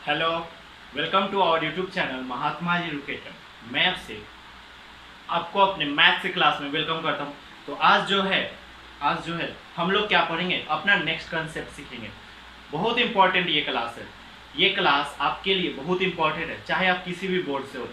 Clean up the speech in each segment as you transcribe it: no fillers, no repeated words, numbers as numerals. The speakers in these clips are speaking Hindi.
Hello, welcome to our YouTube channel Mahatma ji educator. मैं आपसे आपको अपने मैथ्स की क्लास में वेलकम करता हूँ। तो आज जो है हम लोग क्या पढ़ेंगे, अपना नेक्स्ट कंसेप्ट सीखेंगे। बहुत इंपॉर्टेंट ये क्लास है। ये क्लास आपके लिए बहुत इंपॉर्टेंट है, चाहे आप किसी भी बोर्ड से हो।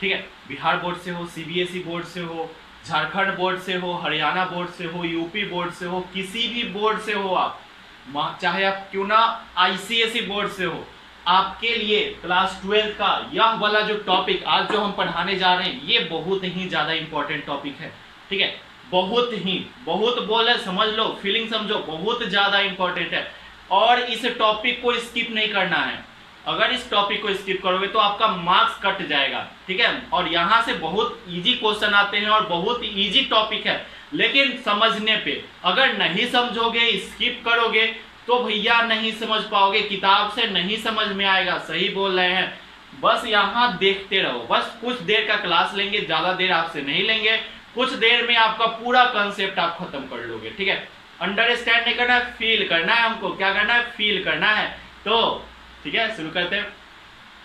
ठीक है, बिहार बोर्ड से हो, सीबीएसई बोर्ड से हो, झारखंड बोर्ड से हो, हरियाणा बोर्ड से हो, यूपी बोर्ड से हो, किसी भी बोर्ड से हो आप, चाहे आप क्यों ना आईसीएसई बोर्ड से हो, आपके लिए क्लास 12 का यह वाला जो टॉपिक आज जो हम पढ़ाने जा रहे हैं ये बहुत ही ज़्यादा इंपॉर्टेंट टॉपिक है। ठीक है, बहुत बोले समझ लो, फीलिंग समझो, बहुत ज़्यादा इंपॉर्टेंट है। और इस टॉपिक को स्किप नहीं करना है। अगर इस टॉपिक को स्किप करोगे तो आपका मार्क्स कट जाएगा। ठीक है, और यहाँ से बहुत इजी क्वेश्चन आते हैं और बहुत इजी टॉपिक है, लेकिन समझने पे अगर नहीं समझोगे, स्किप करोगे तो भैया नहीं समझ पाओगे, किताब से नहीं समझ में आएगा। सही बोल रहे हैं। बस यहाँ देखते रहो, बस कुछ देर का क्लास लेंगे, ज़्यादा देर आपसे नहीं लेंगे। कुछ देर में आपका पूरा कंसेप्ट आप खत्म कर लोगे। ठीक है, अंडरस्टैंड नहीं करना है, फील करना है। हमको क्या करना है, फील करना है। तो ठीक है, शुरू करते हैं।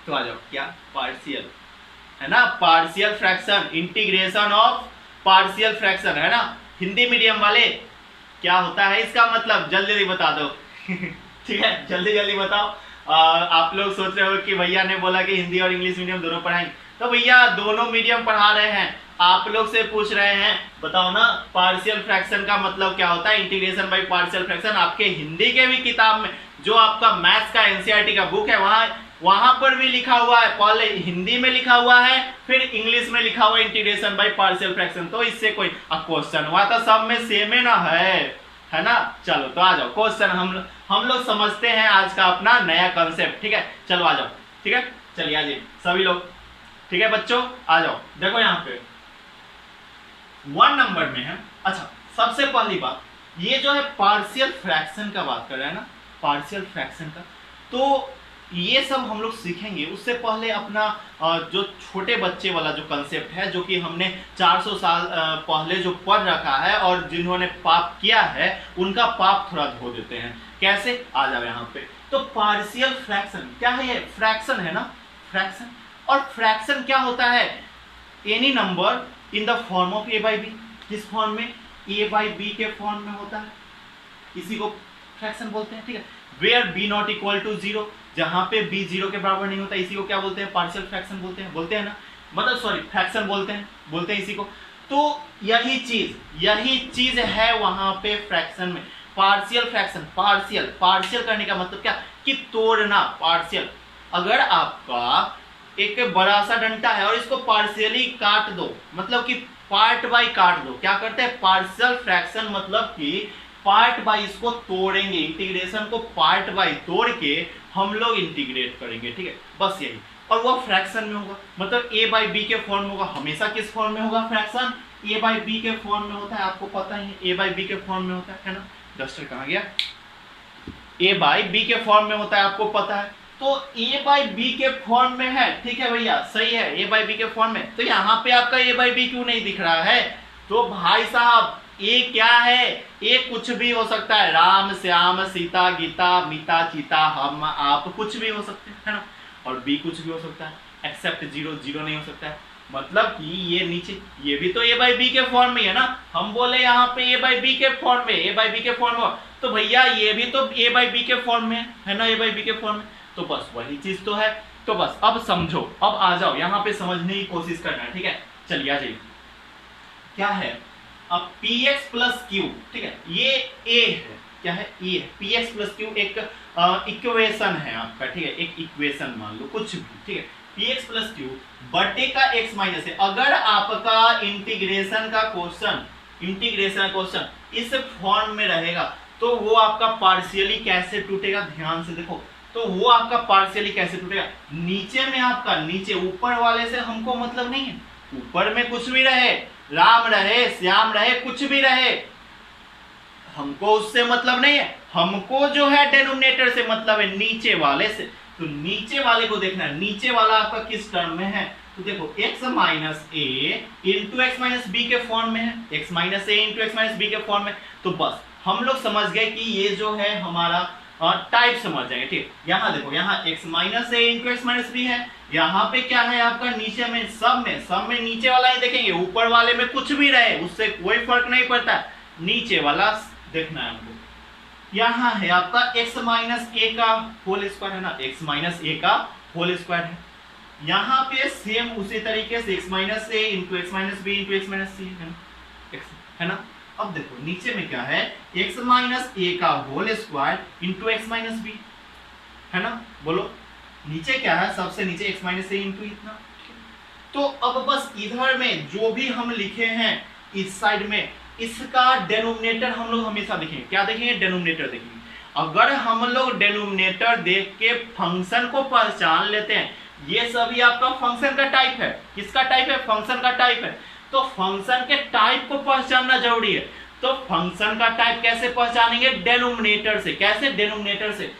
तो आ जाओ, क्या पार्शियल है ना, partial fraction, integration of partial fraction है ना। हिंदी मीडियम वाले क्या होता है इसका मतलब, जल्दी जल्दी बता दो। ठीक है, जल्दी जल्दी बताओ। आप लोग सोच रहे हो कि भैया ने बोला कि हिंदी और इंग्लिश मीडियम दोनों पढ़ाएंगे, तो भैया दोनों मीडियम पढ़ा रहे हैं। आप लोग से पूछ रहे हैं, बताओ ना पार्शियल फ्रैक्शन का मतलब क्या होता है, इंटीग्रेशन बाय पार्शियल फ्रैक्शन। आपके हिंदी के भी किताब में, जो आपका मैथ्स का एनसीईआरटी का बुक है, वहां पर भी लिखा हुआ है। पहले हिंदी में लिखा हुआ है, फिर इंग्लिश में लिखा हुआ है इंटीग्रेशन बाय पार्शियल फ्रैक्शन। तो इससे कोई क्वेश्चन हुआ था, सब में सेम है ना, है ना। चलो तो आ जाओ, क्वेश्चन हम लोग समझते हैं आज का अपना नया कंसेप्ट। ठीक है, चलो आ जाओ। ठीक है, चलिए आ जाइए सभी लोग। ठीक है बच्चों, आ जाओ। देखो यहाँ पे 1 नंबर में है। अच्छा, सबसे पहली बात, ये जो है पार्शियल फ्रैक्शन का बात कर रहे हैं ना, पार्शियल फ्रैक्शन का। तो ये सब हम लोग सीखेंगे। उससे पहले अपना जो छोटे बच्चे वाला जो कंसेप्ट है, जो कि हमने 400 साल पहले जो पढ़ रखा है, और जिन्होंने पाप किया है उनका पाप थोड़ा धो देते हैं। कैसे, आ जाओ यहाँ पे। तो पार्शियल फ्रैक्शन क्या है, ये फ्रैक्शन है ना, फ्रैक्शन। और फ्रैक्शन क्या होता है, any number in the form of a by b. किस फॉर्म में, ए बाई बी के फॉर्म में होता है, इसी को फ्रैक्शन बोलते हैं। ठीक है, where b not equal to zero, जहां पे बी जीरो के बराबर नहीं होता, इसी को क्या बोलते हैं, पार्शियल फ्रैक्शन बोलते हैं ना, मतलब सॉरी फ्रैक्शन बोलते हैं इसी को। तो यही चीज है वहां पे फ्रैक्शन में, पार्शियल फ्रैक्शन। पार्शियल करने का मतलब क्या, कि तोड़ना, पार्शियल। अगर आपका एक बड़ा सा डंडा है और इसको पार्शियली काट दो, मतलब कि पार्ट बाय काट दो, क्या करते हैं, पार्शियल फ्रैक्शन। मतलब कि पार्ट बाय इसको तोड़ेंगे, इंटीग्रेशन को पार्ट बाय तोड़ के हम लोग इंटीग्रेट करेंगे। ठीक है, बस यही। और वह फ्रैक्शन में होगा, मतलब ए बाई बी के फॉर्म में होगा। हमेशा किस फॉर्म में होगा फ्रैक्शन, ए बाई बी के फॉर्म में होता है। आपको पता ही है, ए बाई बी के फॉर्म में होता है ना। डस्टर कहाँ गया, ए बाई बी के फॉर्म में होता है, आपको पता है। तो ए बाई बी के फॉर्म में है। ठीक है भैया, सही है, ए बाई बी के फॉर्म में। तो यहाँ पे आपका ए बाई बी क्यों नहीं दिख रहा है, तो भाई साहब ए क्या है, ए कुछ भी हो सकता है, राम श्याम सीता गीता मीता चीता हम आप, कुछ भी हो सकते हैं, है ना। और बी कुछ भी हो सकता है, एक्सेप्ट जीरो, जीरो नहीं हो सकता है। मतलब कि ये नीचे, ये भी तो ए बाई बी के फॉर्म में है ना। हम बोले यहाँ पे ए बाई बी के फॉर्म में, ए बाई बी के फॉर्म में, तो भैया ये भी तो ए बाई बी के फॉर्म में है ना, ए बाई बी के फॉर्म में। तो बस वही चीज तो है। तो बस अब समझो, अब आ जाओ यहाँ पे, समझने की कोशिश करना है। ठीक है, चलिए आ जाइए। क्या है, अब पी एक्स प्लस क्यू, ठीक है, ये ए है, क्या है, ए है। पी एक्स प्लस क्यू एक इक्वेशन है आपका। ठीक है, एक इक्वेशन मान लो कुछ भी। ठीक है, पी एक्स प्लस क्यू बटे का एक्स माइनस है। अगर आपका इंटीग्रेशन क्वेश्चन इस फॉर्म में रहेगा, तो वो आपका पार्शियली कैसे टूटेगा, ध्यान से देखो। तो वो आपका पार्शियली कैसे टूटेगा, नीचे में आपका, नीचे ऊपर वाले से हमको मतलब नहीं है। ऊपर में कुछ भी रहे, राम रहे श्याम रहे, कुछ भी रहे, हमको उससे मतलब नहीं है। हमको जो है डेनोमिनेटर से मतलब है, नीचे वाले से। तो नीचे वाले को देखना है, नीचे वाला आपका किस टर्म में है। तो देखो x minus a into x minus B के फॉर्म में है, x minus a into x minus B के फॉर्म में। तो बस हम लोग समझ गए कि ये जो है हमारा और टाइप समझ जाएंगे, ठीक है। यहाँ देखो, यहाँ x minus a into x minus b है, यहाँ पे क्या है आपका नीचे में सब में नीचे वाला ही देखेंगे, ऊपर वाले में कुछ भी रहे उससे कोई फर्क नहीं पड़ता, नीचे वाला देखना है हमको। यहाँ है आपका x माइनस ए का होल स्क्वायर है ना, x माइनस ए का होल स्क्वायर है। यहाँ पे सेम उसी तरीके से x minus a into x minus b into x minus c है ना। अब देखो नीचे में क्या है, x माइनस ए का whole square into x minus b है ना। बोलो नीचे क्या है, सबसे नीचे x माइनस ए इंटू इतना। तो अब बस इधर में जो भी हम लिखे हैं इस साइड में, इसका डेनोमिनेटर हम लोग हमेशा देखेंगे। क्या देखेंगे? डेनोमिनेटर देखेंगे। अगर हम लोग डेनोमिनेटर देख के फंक्शन को पहचान लेते हैं, ये सभी आपका फंक्शन का टाइप है। किसका टाइप है? फंक्शन का टाइप है। तो फंक्शन के टाइप को पहचानना जरूरी है। तो फंक्शन का टाइप कैसे पहचानेंगे? डेनोमिनेटर से। कैसे? डेनोमिनेटर से।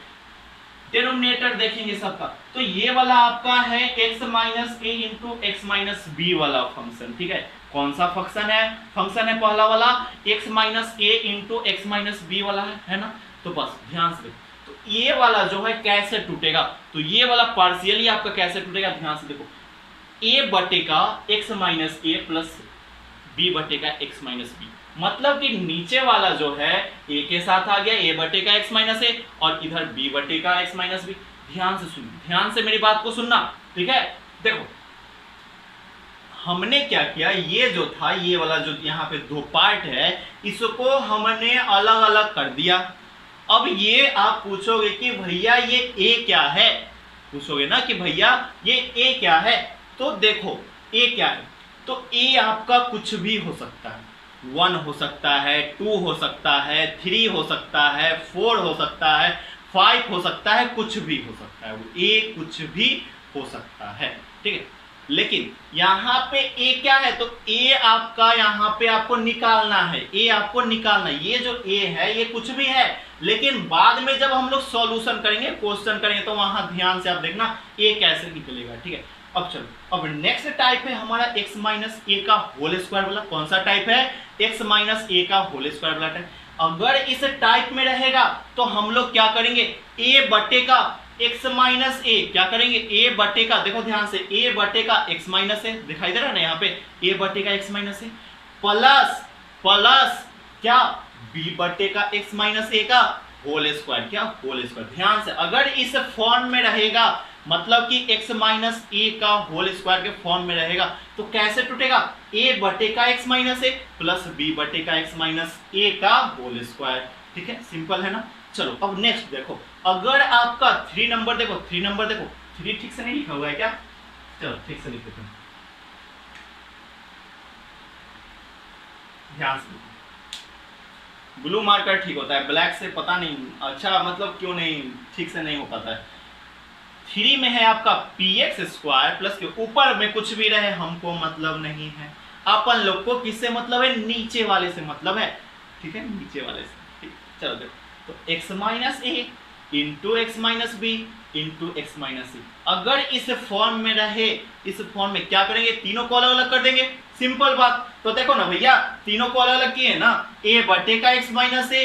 डेनोमिनेटर देखेंगे सबका। तो ये वाला आपका है x minus a into x minus B वाला फंक्शन, ठीक है। कौन सा फंक्शन है? फंक्शन है पहला वाला x minus a into x minus B वाला है ना। तो बस ध्यान से, तो ये वाला जो है कैसे टूटेगा, तो ये वाला पार्शियली आपका कैसे टूटेगा, ध्यान से देखो। a बटे का x minus a plus b बटे का x माइनस बी, मतलब कि नीचे वाला जो है a के साथ आ गया a बटे का x माइनस ए, और इधर b बटे का x माइनस बी। ध्यान से सुन, ध्यान से मेरी बात को सुनना, ठीक है। देखो हमने क्या किया, ये जो था, ये वाला जो यहाँ पे दो पार्ट है, इसको हमने अलग अलग कर दिया। अब ये आप पूछोगे कि भैया ये a क्या है, पूछोगे ना कि भैया ये a क्या है। तो देखो a क्या है, तो a आपका कुछ भी हो सकता है, 1 हो सकता है, 2 हो सकता है, 3 हो सकता है, 4 हो सकता है, 5 हो सकता है, कुछ भी हो सकता है, वो a कुछ भी हो सकता है, ठीक है। लेकिन यहाँ पे a क्या है, तो a आपका यहाँ पे आपको निकालना है, a आपको निकालना है। ये जो a है ये कुछ भी है, लेकिन बाद में जब हम लोग सॉल्यूशन करेंगे, क्वेश्चन करेंगे, तो वहां ध्यान से आप देखना a कैसे निकलेगा, ठीक है। अब चलो, अब नेक्स्ट टाइप है हमारा x माइनस ए का होल स्क्वायर वाला। कौन सा टाइप है? x माइनस ए का होल स्क्वायर वाला टाइप। अगर इस टाइप में रहेगा तो हम लोग क्या करेंगे, a बटे का x माइनस ए, क्या करेंगे, a बटे का, देखो ध्यान से, a बटे का x माइनस ए दिखाई दे रहा है ना यहाँ पे, a बटे का x minus a plus plus क्या, b बटे का x माइनस ए का होल स्क्वायर, क्या, होल स्क्वायर। ध्यान से, अगर इस फॉर्म में रहेगा, मतलब कि x माइनस ए का होल स्क्वायर के फॉर्म में रहेगा, तो कैसे टूटेगा, a बटे का x minus a plus b बटे का x माइनस ए का होल स्क्वायर, ठीक है। सिंपल है ना। चलो अब नेक्स्ट देखो, अगर आपका 3 नंबर देखो, 3 नंबर देखो, 3 ठीक से नहीं लिखा हुआ है क्या? चलो ठीक से लिख देते हैं, ध्यान से। ब्लू मार्कर ठीक होता है, ब्लैक से पता नहीं, अच्छा मतलब क्यों नहीं ठीक से नहीं हो पाता है। 3 में है आपका px स्क्वायर प्लस के ऊपर में कुछ भी रहे हमको मतलब नहीं है, अपन लोग को किससे मतलब है, नीचे वाले से मतलब है, ठीक है, नीचे वाले से, ठीक। चलो देखो, तो x minus a into x minus b into x minus c, अगर इस फॉर्म में रहे, इस फॉर्म में क्या करेंगे, तीनों को अलग अलग कर देंगे, सिंपल बात। तो देखो ना भैया, तीनों को अलग अलग किए ना, a बटे का x minus a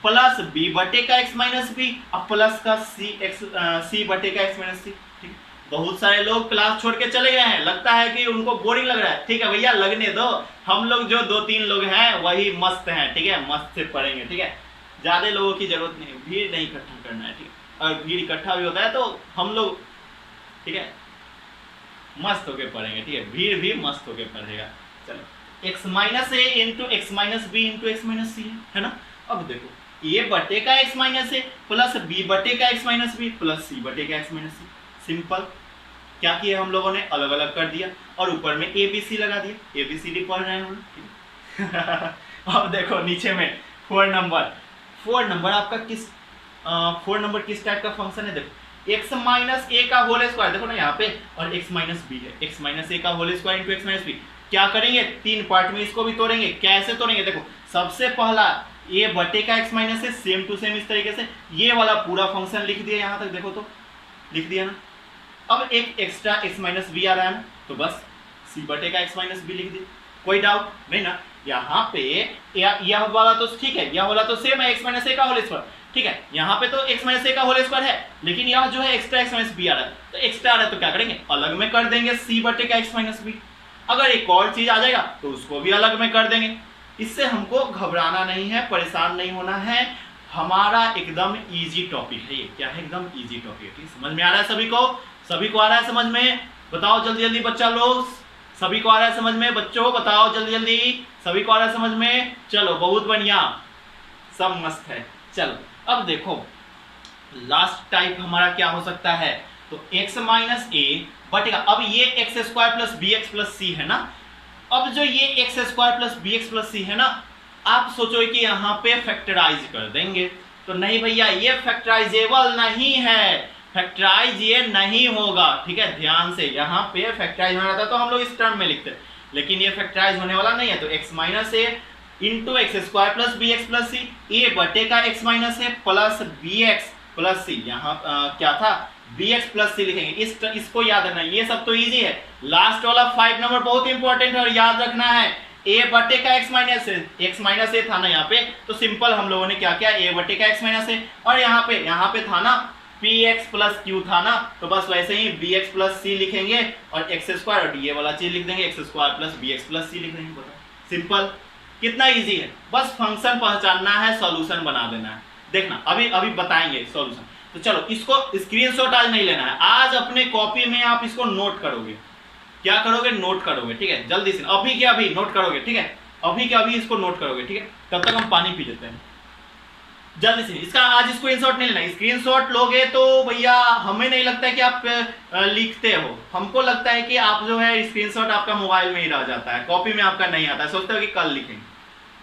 plus b बटे का x माइनस बी और प्लस का c बटे का x माइनस सी, ठीक। बहुत सारे लोग क्लास छोड़ के चले गए हैं, लगता है कि उनको बोरिंग लग रहा है, ठीक है भैया, लगने दो। हम लोग जो 2-3 लोग हैं वही मस्त हैं, ठीक है, मस्त से पढ़ेंगे, ठीक है। ज्यादा लोगों की जरूरत नहीं, भीड़ नहीं इकट्ठा करना है, ठीक है। और भीड़ इकट्ठा भी होता है तो हम लोग, ठीक है, मस्त होके पढ़ेंगे, ठीक है, भीड़ भी मस्त होके पढ़ेगा। चलो, x minus a into x minus b into x minus c है ना। अब देखो, a बटे का x minus a plus b बटे का x minus b plus c बटे का x माइनस सी। सिंपल, क्या किया हम लोगों ने, अलग अलग कर दिया और ऊपर में a b c लगा दिया, a b c डी पढ़ रहे हैं हम लोग। अब देखो नीचे में 4 नंबर आपका किस 4 नंबर किस टाइप का फंक्शन है, देखो x माइनस ए का होल स्क्वायर, देखो ना यहाँ पे, और x माइनस बी है, x माइनस ए का whole square into x minus b. क्या करेंगे, 3 पार्ट में इसको भी तोड़ेंगे। कैसे तोड़ेंगे, देखो सबसे पहला a बटे का x minus a, same to same इस तरीके से ये वाला पूरा फंक्शन लिख दिया, यहाँ तक देखो तो लिख दिया ना। अब एक एक्स्ट्रा x माइनस बी आ रहा है ना, तो बस c बटे का x माइनस बी लिख दिया, कोई डाउट नहीं ना। यहाँ पे यह वाला तो ठीक है, यह वाला तो सेम है, x माइनस ए का होल स्क्वायर, ठीक है, यहाँ पे तो x माइनस ए का होल स्क्वायर है, लेकिन यहाँ जो है एक्स्ट्रा x माइनस बी आ रहा है, तो एक्स्ट्रा आ रहा है तो क्या करेंगे, अलग में कर देंगे c बटे का x माइनस बी। अगर एक और चीज आ जाएगा तो उसको भी अलग में कर देंगे। इससे हमको घबराना नहीं है, परेशान नहीं होना है, हमारा एकदम इजी टॉपिक है ये। क्या है, एकदम इजी टॉपिक है। समझ में आ रहा है सभी को? सभी को आ रहा है समझ में? बताओ जल्दी जल्दी बच्चा लोग, सभी को आ रहा है समझ में? बच्चों बताओ जल्दी जल्दी, सभी को आ रहा है समझ में? चलो बहुत बढ़िया, सब मस्त है। चलो अब देखो लास्ट टाइप हमारा क्या हो सकता है, तो x माइनस ए बटेगा, अब ये x square plus b x plus c है ना, अब जो ये x square plus b x plus c है ना, आप सोचो कि यहाँ पे फैक्टराइज कर देंगे, तो नहीं भैया ये फैक्टराइजेबल नहीं है, फैक्टराइज ये नहीं होगा। ठीक है, ध्यान से, यहाँ पे फैक्टराइज होना रहता तो हम लोग इस टर्म में लिखते, लेकिन ये फैक्टराइज होने वाला नहीं है, तो x minus a into x square plus b x plus c, a बटे का x minus a plus b x plus c, यहाँ क्या था बी एक्स प्लस सी लिखेंगे। इसको याद रखना, ये सब तो इजी है, लास्ट वाला 5 नंबर बहुत इंपॉर्टेंट है और याद रखना है। a बटे का x माइनस ए था ना यहाँ पे, तो सिंपल हम लोगों ने क्या किया, a बटे का x माइनस ए, और यहाँ पे था ना px प्लस q था ना, तो बस वैसे ही bx प्लस c लिखेंगे और एक्स स्क्वायर और ये वाला चीज लिख देंगे, x square plus bx plus c लिख देंगे। बताओ सिंपल, कितना इजी है, बस फंक्शन पहचानना है, सॉल्यूशन बना देना है। देखना अभी बताएंगे सॉल्यूशन। तो चलो इसको स्क्रीनशॉट आज नहीं लेना है, आज अपने कॉपी में आप इसको नोट करोगे। क्या करोगे, नोट करोगे। ठीक है, जल्दी से अभी के अभी नोट करोगे। ठीक है, अभी के अभी इसको नोट करोगे। ठीक है, तब तक हम पानी पी लेते हैं जल्दी से। इसका आज स्क्रीनशॉट नहीं लेना, स्क्रीनशॉट लोगे तो भैया हमें नहीं लगता है कि आप लिखते हो, हमको लगता है कि आप जो है स्क्रीनशॉट आपका मोबाइल में ही रह जाता है, कॉपी में आपका नहीं आता है, सोचते हो कि कल लिखेंगे,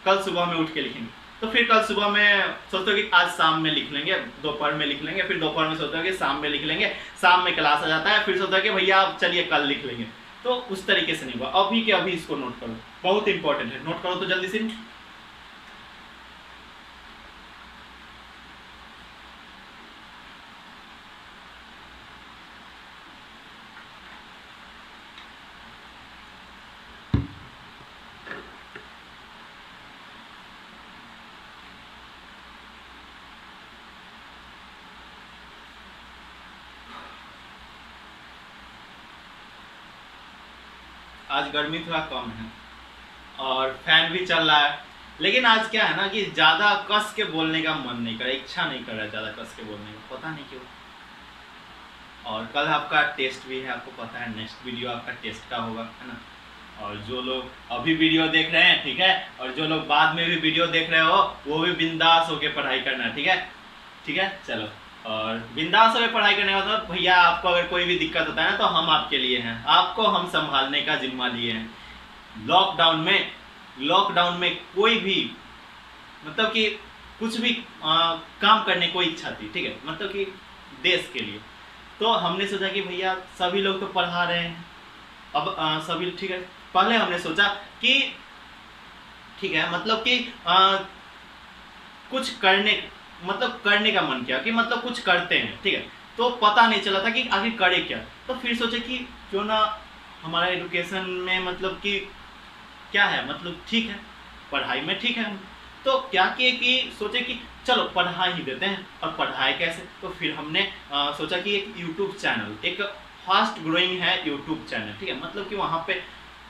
कल सुबह में उठ के लिखेंगे, तो फिर कल सुबह में सोचते हो कि आज शाम में लिख लेंगे, दोपहर में लिख लेंगे, फिर दोपहर में सोचते हो कि शाम में लिख लेंगे, शाम में क्लास आ जाता है, फिर सोचते हो कि भैया आप चलिए कल लिख लेंगे, तो उस तरीके से नहीं हुआ। अभी के अभी इसको नोट करो, बहुत इंपॉर्टेंट है, नोट करो तो जल्दी से। आज गर्मी थोड़ा कम है और फैन भी चल रहा है, लेकिन आज क्या है ना कि ज़्यादा कस के बोलने का मन नहीं कर रहा, इच्छा नहीं कर रहा है ज़्यादा कस के बोलने का, पता नहीं क्यों। और कल आपका टेस्ट भी है, आपको पता है, नेक्स्ट वीडियो आपका टेस्ट का होगा, है ना। और जो लोग अभी वीडियो देख रहे हैं, ठीक है, और जो लोग बाद में भी वीडियो देख रहे हो, वो भी बिंदास होकर पढ़ाई करना, ठीक है। ठीक है, चलो, और बिंदास होकर पढ़ाई करने का मतलब भैया आपको अगर कोई भी दिक्कत होता है ना, तो हम आपके लिए हैं, आपको हम संभालने का जिम्मा लिए हैं। लॉकडाउन में कोई भी मतलब कि कुछ भी काम करने को इच्छा थी, ठीक है, मतलब कि देश के लिए, तो हमने सोचा कि भैया सभी लोग तो पढ़ा रहे हैं, अब सभी, ठीक है, पहले हमने सोचा कि ठीक है, मतलब कि कुछ करने का मन किया कि मतलब कुछ करते हैं, ठीक है, तो पता नहीं चला था कि आखिर करे क्या, तो फिर सोचे कि क्यों ना हमारा एजुकेशन में मतलब कि क्या है, मतलब ठीक है, पढ़ाई में ठीक है, तो क्या किए कि सोचे कि चलो पढ़ा ही देते हैं, और पढ़ाए कैसे, तो फिर हमने सोचा कि एक यूट्यूब चैनल, एक फास्ट ग्रोइंग है यूट्यूब चैनल, ठीक है, मतलब कि वहाँ पे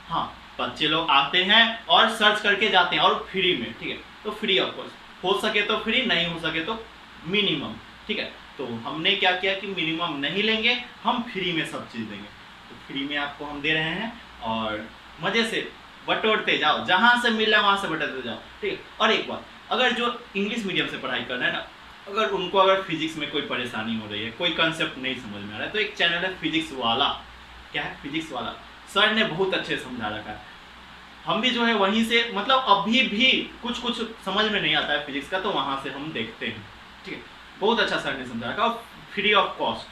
हाँ बच्चे लोग आते हैं और सर्च करके जाते हैं, और फ्री में, ठीक है, तो फ्री ऑफ कोर्स, हो सके तो फ्री, नहीं हो सके तो मिनिमम, ठीक है। तो हमने क्या किया कि मिनिमम नहीं लेंगे, हम फ्री में सब चीज़ देंगे, तो फ्री में आपको हम दे रहे हैं, और मज़े से बटोरते जाओ, जहाँ से मिल रहा है वहाँ से बटोरते जाओ, ठीक है। और एक बात, अगर जो इंग्लिश मीडियम से पढ़ाई करना है ना, अगर फिजिक्स में कोई परेशानी हो रही है, कोई कंसेप्ट नहीं समझ में आ रहा है, तो एक चैनल है फिजिक्स वाला, क्या है, फिजिक्स वाला, सर ने बहुत अच्छे समझा रखा है, हम भी जो है वहीं से, मतलब अभी भी कुछ समझ में नहीं आता है फिजिक्स का, तो वहाँ से हम देखते हैं, ठीक है, बहुत अच्छा सर ने समझा रखा, और फ्री ऑफ कॉस्ट,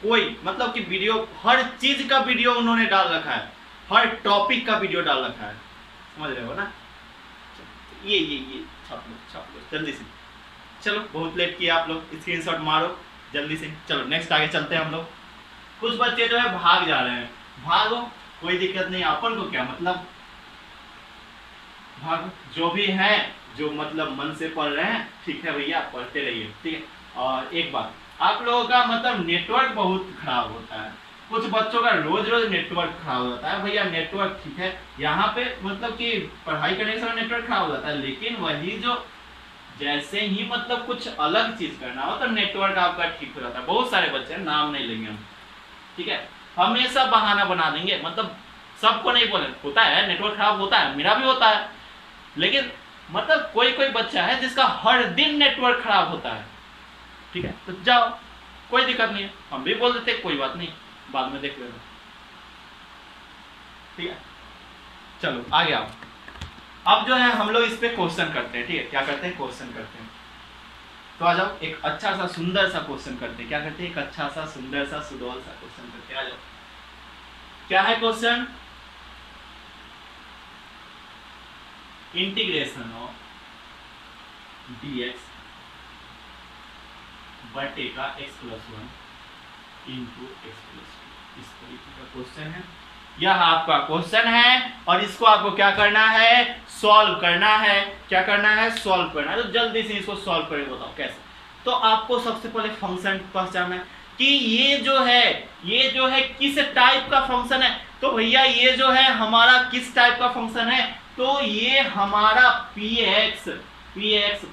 कोई मतलब कि वीडियो, हर चीज़ का वीडियो उन्होंने डाल रखा है, हर टॉपिक का वीडियो डाल रखा है, समझ रहे हो ना। ये छाप लो जल्दी से, चलो बहुत लेट किया आप लोग, स्क्रीनशॉट मारो जल्दी से, चलो नेक्स्ट आगे चलते हैं हम लोग। कुछ बच्चे जो है भाग जा रहे हैं, भागो, कोई दिक्कत नहीं, अपन को क्या मतलब, भागो, जो भी है जो मतलब मन से पढ़ रहे हैं, ठीक है भैया, पढ़ते रहिए, ठीक है। और एक बात, आप लोगों का मतलब नेटवर्क बहुत खराब होता है, कुछ बच्चों का रोज रोज नेटवर्क खराब होता है। भैया नेटवर्क ठीक है, यहाँ पे मतलब कि पढ़ाई करने के समय नेटवर्क खराब हो जाता है, लेकिन वही जो जैसे ही मतलब कुछ अलग चीज करना हो तो नेटवर्क आपका ठीक हो जाता है। बहुत सारे बच्चे, नाम नहीं लेंगे हम, ठीक है, हमेशा बहाना बना देंगे, मतलब सबको नहीं बोले, होता है नेटवर्क खराब होता है, मेरा भी होता है, लेकिन मतलब कोई कोई बच्चा है जिसका हर दिन नेटवर्क खराब होता है, ठीक है, तो जाओ, कोई दिक्कत नहीं है, हम भी बोल देते कोई बात नहीं, बाद में देख लेना, ठीक है। चलो आगे आओ। अब जो है हम लोग इस पे क्वेश्चन करते हैं, ठीक है, क्या करते हैं, क्वेश्चन करते हैं। तो आ जाओ, एक अच्छा सा सुंदर सा क्वेश्चन करते हैं, क्या करते हैं, एक अच्छा सा सुंदर सा सुडौल सा क्वेश्चन करते हैं। आ जाओ, क्या है क्वेश्चन, इंटीग्रेशन ऑफ dx बटे का x+1 इंटू x+2, इस तरीके का क्वेश्चन है, यह आपका क्वेश्चन है, और इसको आपको क्या करना है, सॉल्व करना है। क्या करना है, सॉल्व करना है। तो जल्दी से इसको सॉल्व करें, बताओ कैसे। तो आपको सबसे पहले फंक्शन पहचानना है कि ये जो है किस टाइप का फंक्शन है। तो भैया ये जो है हमारा किस टाइप का फंक्शन है, तो ये हमारा px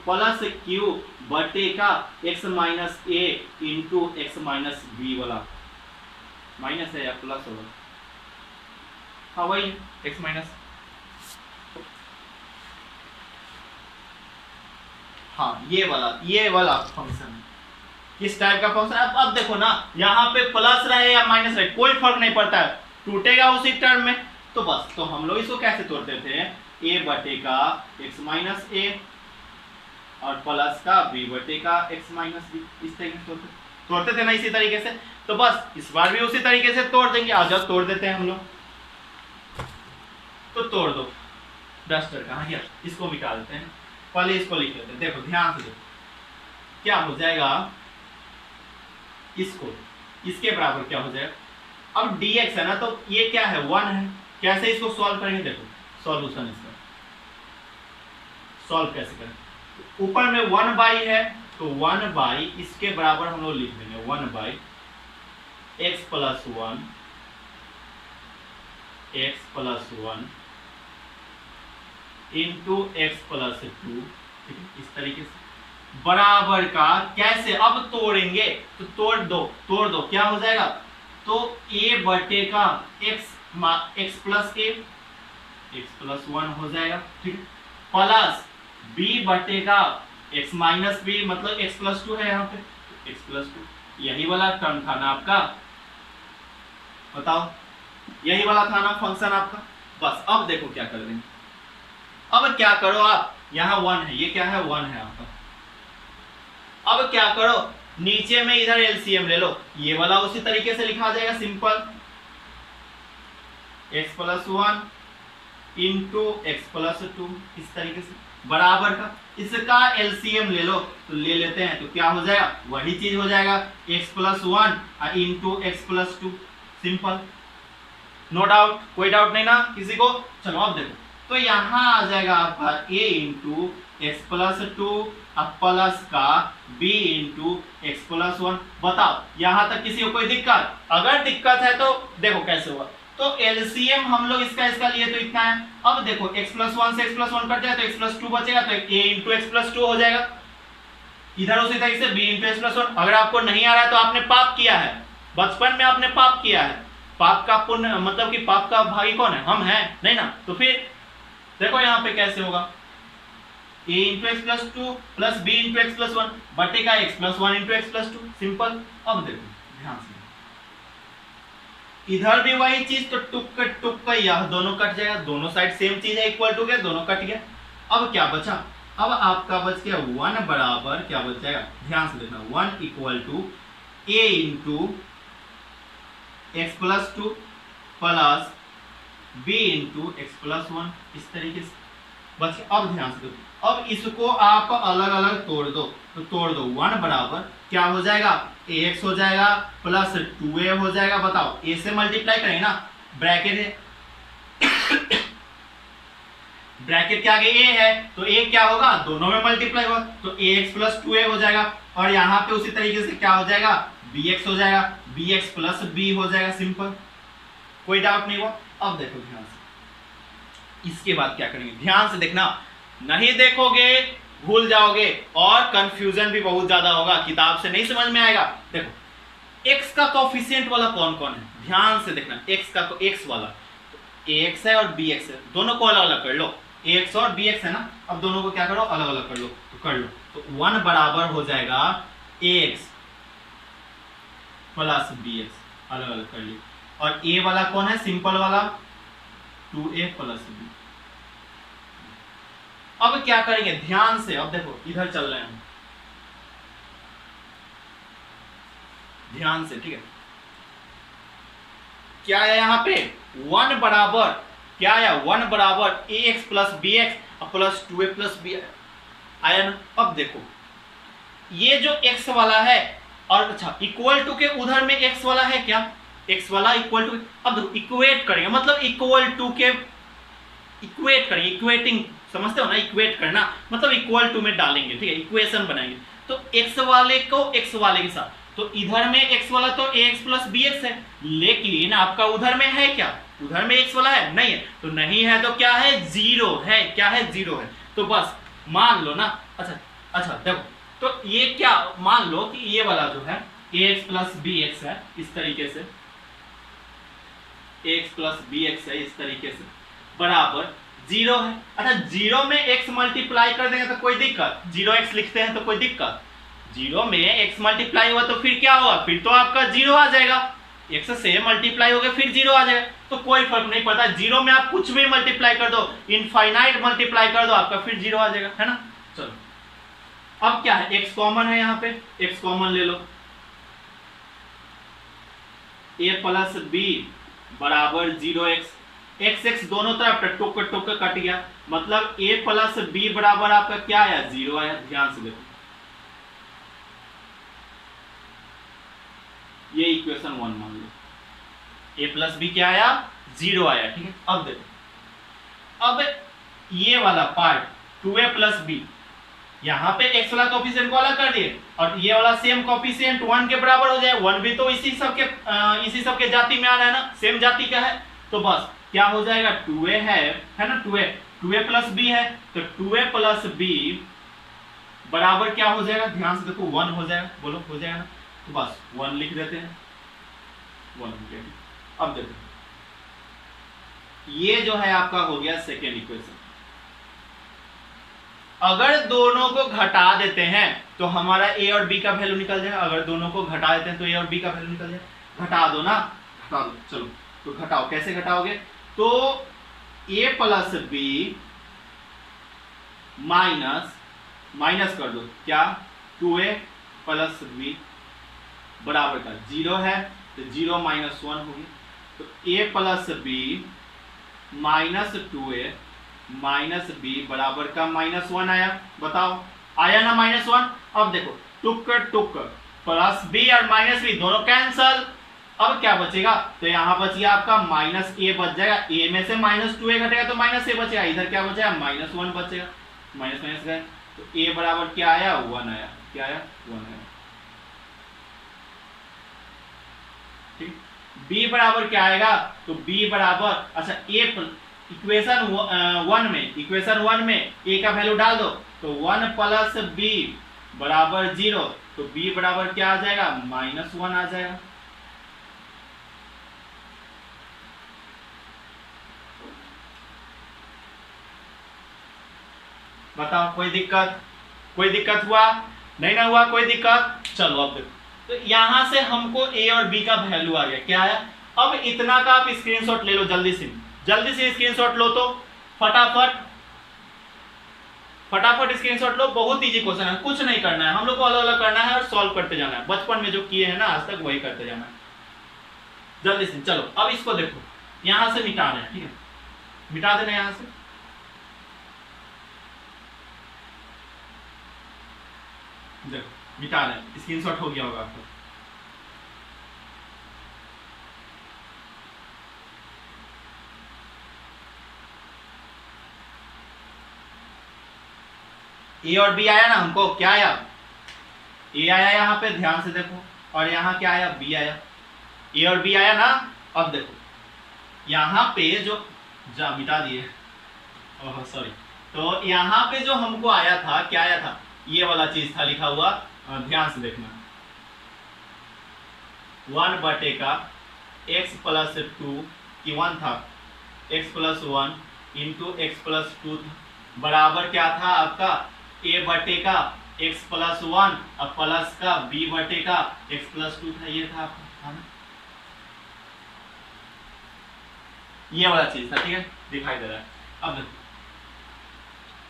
प्लस क्यू बटे का x minus a into x minus B वाला, माइनस है या प्लस होगा, हाँ वही x माइनस, हाँ ये वाला फंक्शन है। किस टाइप का फंक्शन, अब देखो ना, यहाँ पे प्लस रहे या माइनस रहे कोई फर्क नहीं पड़ता है, टूटेगा उसी टर्म में। तो बस, तो हम लोग इसको कैसे तोड़ते थे, a बटे का x माइनस ए और प्लस का b बटे का x माइनस बी, इस तरीके से तोड़ते थे ना, इसी तरीके से। तो बस इस बार भी उसी तरीके से तोड़ देंगे। आ जाओ तोड़ देते हैं हम लोग, तो तोड़ दो, डस्टर कहाँ गया, इसको मिटा देते हैं, पहले इसको लिख लेते हैं। देखो ध्यान से देखो, क्या हो जाएगा, इसको इसके बराबर क्या हो जाएगा। अब dx है ना, तो ये क्या है, 1 है। कैसे इसको सॉल्व करेंगे, देखो सॉल्यूशन इसका सॉल्व कैसे करें। ऊपर में 1 है, तो 1 इसके बराबर हम लोग लिख देंगे 1 x plus 1 into x plus 2, इस तरीके से बराबर का। कैसे, अब तोड़ेंगे तो तोड़ दो क्या हो जाएगा, तो a बटे का x प्लस ए x+1 हो जाएगा, ठीक, प्लस b बटे का x माइनस बी, मतलब x+2 है यहाँ पे, x+2 यही वाला टर्म था ना आपका, बताओ यही वाला था ना फंक्शन आपका। बस अब देखो क्या कर देंगे, अब क्या करो आप, यहाँ 1 है, ये क्या है, 1 है आपका। अब क्या करो, नीचे में इधर एलसीएम ले लो, ये वाला उसी तरीके से लिखा जाएगा, सिंपल x+1 इंटू x+2, इस तरीके से बराबर का। इसका एलसीएम ले लो, तो ले लेते हैं, तो क्या हो जाएगा, वही चीज हो जाएगा, x+1 into x+2, simple, no doubt, कोई डाउट नहीं ना किसी को। चलो अब देखो, तो यहाँ आ जाएगा आपका a इंटू x+2 प्लस का b इंटू x+1। बताओ यहाँ तक किसी को कोई दिक्कत, अगर दिक्कत है तो देखो कैसे हुआ। तो एलसीएम हम लोग इसका लिए तो इतना है। अब देखो x+1 से x+1 कट जाए तो x+2 बचेगा, तो a इंटू x+2 हो जाएगा। इधर उसी तरीके से b इंटू x+1। अगर आपको नहीं आ रहा है तो आपने पाप किया है, बचपन में आपने पाप किया है। पाप का पुण्य मतलब कि पाप का भागी कौन है, हम हैं, नहीं ना। तो फिर देखो यहाँ पे कैसे होगा, a into x+2 plus b into x+1 बटे का x+1 इंटू x+2, सिंपल। अब देखो ध्यान से, इधर भी वही चीज, तो टुक का यह दोनों कट जाएगा, दोनों साइड सेम चीज है, इक्वल टू गया, दोनों कट गया। अब क्या बचा, अब आपका बच गया 1 बराबर क्या बच जाएगा, ध्यान से देखना, 1 equal to a into x+2 plus b into x+1, इस तरीके से बच गया। अब ध्यान से देखो, अब इसको आप अलग अलग तोड़ दो, तो तोड़ दो, 1 बराबर क्या हो जाएगा, ax हो जाएगा प्लस 2a हो जाएगा। बताओ a से मल्टीप्लाई करेंगे ना, ब्रैकेट है ब्रैकेट के आगे a है तो a क्या होगा, दोनों में मल्टीप्लाई होगा तो ax प्लस 2a हो जाएगा। और यहाँ पे उसी तरीके से क्या हो जाएगा, bx हो जाएगा, bx प्लस b हो जाएगा। सिंपल, कोई डाउट नहीं हुआ। अब देखो ध्यान से, इसके बाद क्या करेंगे, ध्यान से देखना, नहीं देखोगे भूल जाओगे और कंफ्यूजन भी बहुत ज्यादा होगा, किताब से नहीं समझ में आएगा। देखो x का कोफिशिएंट वाला कौन कौन है, ध्यान से देखना, x का x वाला तो ax है और bx है, दोनों को अलग अलग कर लो, ax और bx है ना, अब दोनों को क्या करो, अलग अलग कर लो, तो कर लो, तो 1 बराबर हो जाएगा ax प्लस bx, अलग अलग कर ली। और a वाला कौन है, सिंपल वाला 2a प्लस b। अब क्या करेंगे, ध्यान से, अब देखो इधर चल रहे हैं, ध्यान से, ठीक है। क्या है यहाँ पे 1 बराबर, क्या आया 1 बराबर ax plus bx plus 2a plus b आया ना। अब देखो ये जो x वाला है, और अच्छा इक्वल टू के उधर में x वाला है, क्या x वाला इक्वल टू, अब देखो इक्वेट करेंगे, मतलब इक्वल टू के इक्वेट करेंगे, इक्वेटिंग समझते हो ना, इक्वेट करना मतलब इक्वल टू में डालेंगे, ठीक है, इक्वेशन बनाएंगे। तो x वाले को x वाले के साथ, तो इधर में x वाला तो ax प्लस bx है, लेकिन आपका उधर में है क्या, उधर में x वाला है नहीं है, तो नहीं है तो क्या है, जीरो है, क्या है, जीरो है। तो बस मान लो ना, अच्छा देखो, तो ये क्या मान लो कि ये वाला जो है ax प्लस bx है, इस तरीके से ax प्लस bx है, इस तरीके से बराबर जीरो है। अच्छा जीरो में x मल्टीप्लाई कर देंगे तो कोई दिक्कत, जीरो x लिखते हैं तो कोई दिक्कत, जीरो में x मल्टीप्लाई हुआ तो फिर क्या होगा, फिर तो आपका जीरो आ जाएगा, x से मल्टीप्लाई हो गया फिर जीरो आ जाएगा, तो कोई फर्क नहीं पड़ता, जीरो में आप कुछ भी मल्टीप्लाई कर दो, इनफाइनाइट मल्टीप्लाई कर दो, आपका फिर जीरो आ जाएगा, है ना। चलो अब क्या है, x कॉमन है, यहाँ पे x कॉमन ले लो, a प्लस b बराबर 0x, x दोनों तरफ टुक कट गया, मतलब a प्लस b बराबर आपका क्या आया, 0 आया। ध्यान से देखो, ये इक्वेशन 1 मान लो, a प्लस b क्या आया, 0 आया, ठीक है। अब देखो, अब ये वाला पार्ट 2a प्लस b, यहाँ पे x वाला कोफिशिएंट को अलग कर दिए, और ये वाला सेम कोफिशिएंट 1 के बराबर हो जाए, 1 भी तो इसी सब के जाति में आ रहा है ना, सेम जाति का है, तो बस क्या हो जाएगा, 2a है ना, 2a प्लस b है, तो 2a प्लस b बराबर क्या हो जाएगा, ध्यान से देखो 1 हो जाएगा, बोलो हो जाएगा ना, तो बस 1 लिख देते हैं, 1 हो गया। अब देखो ये जो है आपका हो गया सेकेंड इक्वेशन। अगर दोनों को घटा देते हैं तो हमारा a और b का वैल्यू निकल जाएगा, अगर दोनों को घटा देते हैं तो a और b का वैल्यू निकल जाएगा, घटा दो ना, घटा दो, चलो तो घटाओ, कैसे घटाओगे, तो a प्लस b माइनस कर दो, क्या 2a प्लस b बराबर का 0 है, तो 0 माइनस 1 हो गया, तो a plus b minus 2a minus b बराबर का -1 आया, बताओ आया ना -1। अब देखो टुक प्लस b और माइनस b दोनों कैंसल, अब क्या बचेगा, तो यहां बच गया आपका -a बच जाएगा, a में से -2a घटेगा तो -a बचेगा, इधर क्या बचेगा -1 बचेगा, माइनस गए, तो a बराबर क्या आया, 1 आया, क्या आया, 1 आया, ठीक। b बराबर क्या आएगा, तो b बराबर, अच्छा a इक्वेशन 1 में a का वैल्यू डाल दो, तो 1 प्लस b बराबर 0, तो b बराबर क्या आ जाएगा, -1 आ जाएगा। बताओ कोई दिक्कत हुआ, नहीं ना हुआ, कोई दिक्कत, चलो अब देखो, तो यहां से हमको a और b का वैल्यू आ गया, क्या है। अब इतना का आप स्क्रीनशॉट ले लो, जल्दी से स्क्रीनशॉट लो, तो फटाफट स्क्रीनशॉट लो, बहुत इजी क्वेश्चन है, कुछ नहीं करना है, हम लोग को अलग अलग करना है और सॉल्व करते जाना है, बचपन में जो किए हैं ना आज तक वही करते जाना है, जल्दी से। चलो अब इसको देखो, यहां से मिटा रहे हैं, ठीक है, मिटा देना यहां से, देखो मिटा रहे हैं, स्क्रीनशॉट हो गया होगा आपको। ए और बी आया ना, हमको क्या आया, ए आया यहाँ पे, ध्यान से देखो, और यहाँ क्या आया, बी आया, ए और बी आया ना। अब देखो यहाँ पे जो मिटा दिए, ओह सॉरी, तो यहाँ पे जो हमको आया था, क्या आया था, ये वाला चीज था लिखा हुआ, ध्यान से देखना, 1 बटे का x प्लस 2 की 1 था, x plus 1 into x plus 2 बराबर क्या था आपका, a बटे का x प्लस 1 और प्लस का b बटे का x प्लस 2 था, ये था आपका, ये वाला चीज था, ठीक है, दिखाई दे रहा है। अब देखो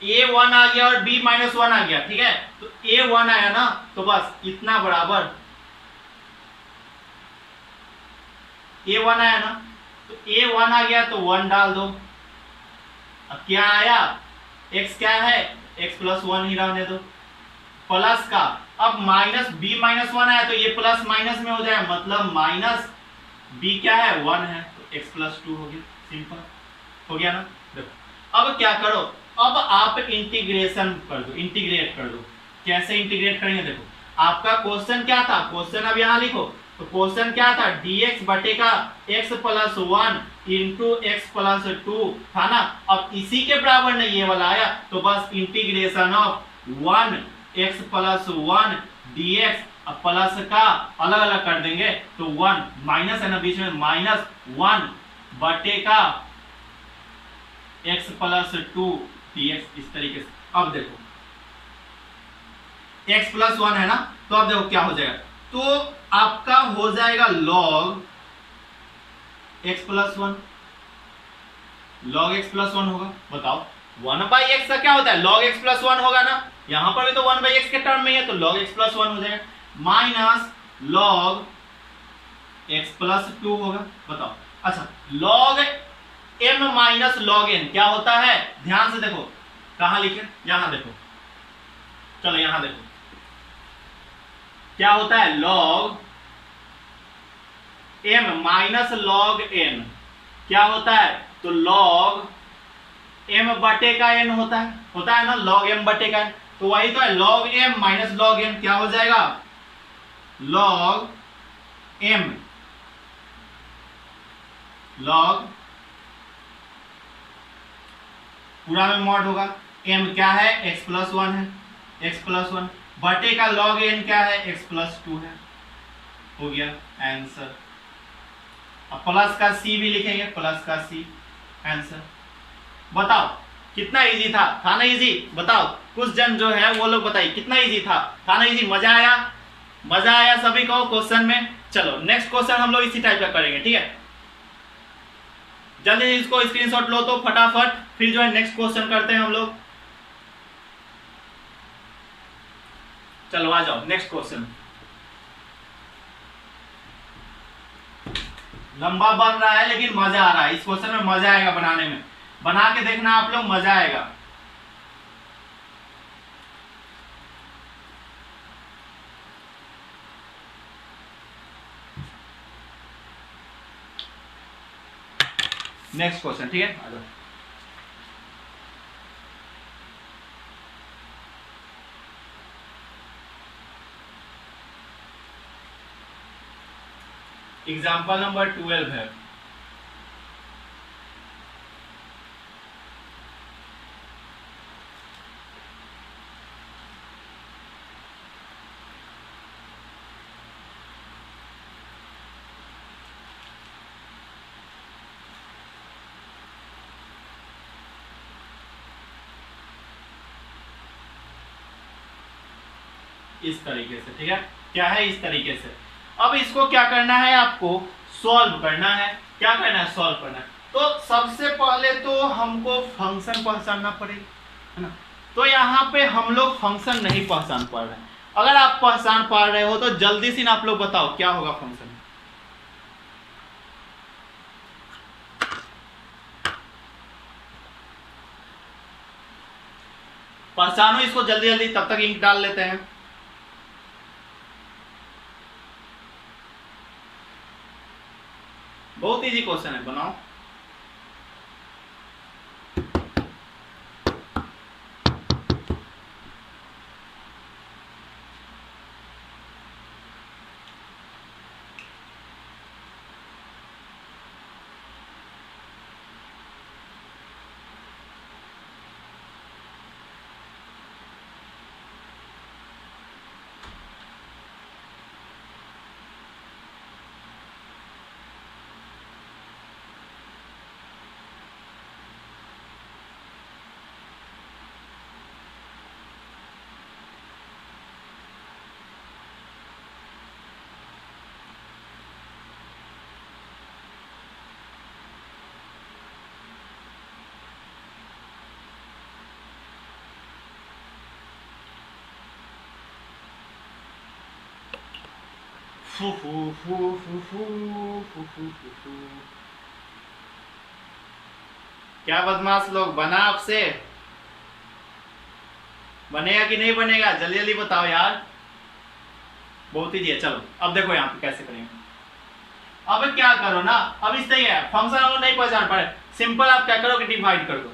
a1 आ गया और b माइनस 1 आ गया, ठीक है, तो a1 आया ना, तो बस इतना बराबर a1 आया ना, तो a1 आ गया तो 1 डाल दो, अब क्या आया, x क्या है, x प्लस 1 ही रहने दो, प्लस का, अब माइनस b माइनस 1 आया तो ये प्लस माइनस में हो जाए, मतलब माइनस b क्या है, 1 है, तो x प्लस 2 हो गया, सिंपल हो गया ना। देखो अब क्या करो, अब आप इंटीग्रेशन कर दो, इंटीग्रेट कर दो, कैसे इंटीग्रेट करेंगे, देखो आपका क्वेश्चन क्या था, क्वेश्चन अब यहाँ लिखो, तो क्वेश्चन क्या था, dx बटे का x plus 1 into x plus 2 था ना, अब इसी के बराबर ने ये वाला आया, तो बस integration of 1 x plus 1 dx plus का अलग अलग कर देंगे, तो 1 माइनस है ना बीच में, माइनस 1 बटे का x प्लस 2 dx, इस तरीके से। अब देखो x प्लस 1 है ना, तो अब देखो क्या हो जाएगा, तो आपका हो जाएगा log x plus 1, log x plus 1 होगा, बताओ 1/x का क्या होता है, log x प्लस 1 होगा ना, यहां पर भी तो 1/x के टर्म में है, तो log x प्लस 1 हो जाएगा, माइनस log x प्लस 2 होगा, बताओ। अच्छा log m minus log n क्या होता है, ध्यान से देखो, कहां लिखे, यहां देखो, चलो यहां देखो क्या होता है, log m minus log n क्या होता है, तो log m बटे का n होता है ना, log m बटे का n, तो वही तो है, log m minus log n क्या हो जाएगा, log m log पूरा में मॉड होगा, m क्या है, x प्लस 1 है, x प्लस 1 बटे का log n क्या है, x प्लस 2 है, हो गया आंसर। अब प्लस का c भी लिखेंगे, प्लस का c, आंसर। बताओ कितना इजी था ना इजी, बताओ कुछ जन जो है वो लोग बताइए कितना इजी था ना इजी, मजा आया सभी को क्वेश्चन में। चलो नेक्स्ट क्वेश्चन हम लोग इसी टाइप का करेंगे, ठीक है, जल्दी इसको स्क्रीनशॉट लो तो फटाफट, फिर जो है नेक्स्ट क्वेश्चन करते हैं हम लोग। चलो आ जाओ नेक्स्ट क्वेश्चन, लंबा बन रहा है लेकिन मजा आ रहा है, इस क्वेश्चन में मजा आएगा बनाने में, बना के देखना आप लोग, मजा आएगा। नेक्स्ट क्वेश्चन, ठीक है, आ जाओ। एग्जाम्पल नंबर 12 है, इस तरीके से, ठीक है, क्या है इस तरीके से। अब इसको क्या करना है, आपको सॉल्व करना है, क्या करना है, सॉल्व करना है। तो सबसे पहले तो हमको फंक्शन पहचानना पड़ेगा, है ना, तो यहाँ पे हम लोग फंक्शन नहीं पहचान पा रहे हैं, अगर आप पहचान पा रहे हो तो जल्दी से आप लोग बताओ क्या होगा फंक्शन। पहचानो इसको जल्दी जल्दी, तब तक इंक डाल लेते हैं। बहुत इजी क्वेश्चन है, बनाओ। फू फू फू फू फू फू फू फू फू। क्या बदमाश लोग, बना आपसे? बनेगा कि नहीं बनेगा? जल्दी जल्दी बताओ यार, बहुत ही है। चलो अब देखो यहाँ पे कैसे करेंगे। अब क्या करो ना, अब इस तरह है फंक्शन हम लोग नहीं पहचान पा रहे, सिंपल आप क्या करो कि डिवाइड कर दो।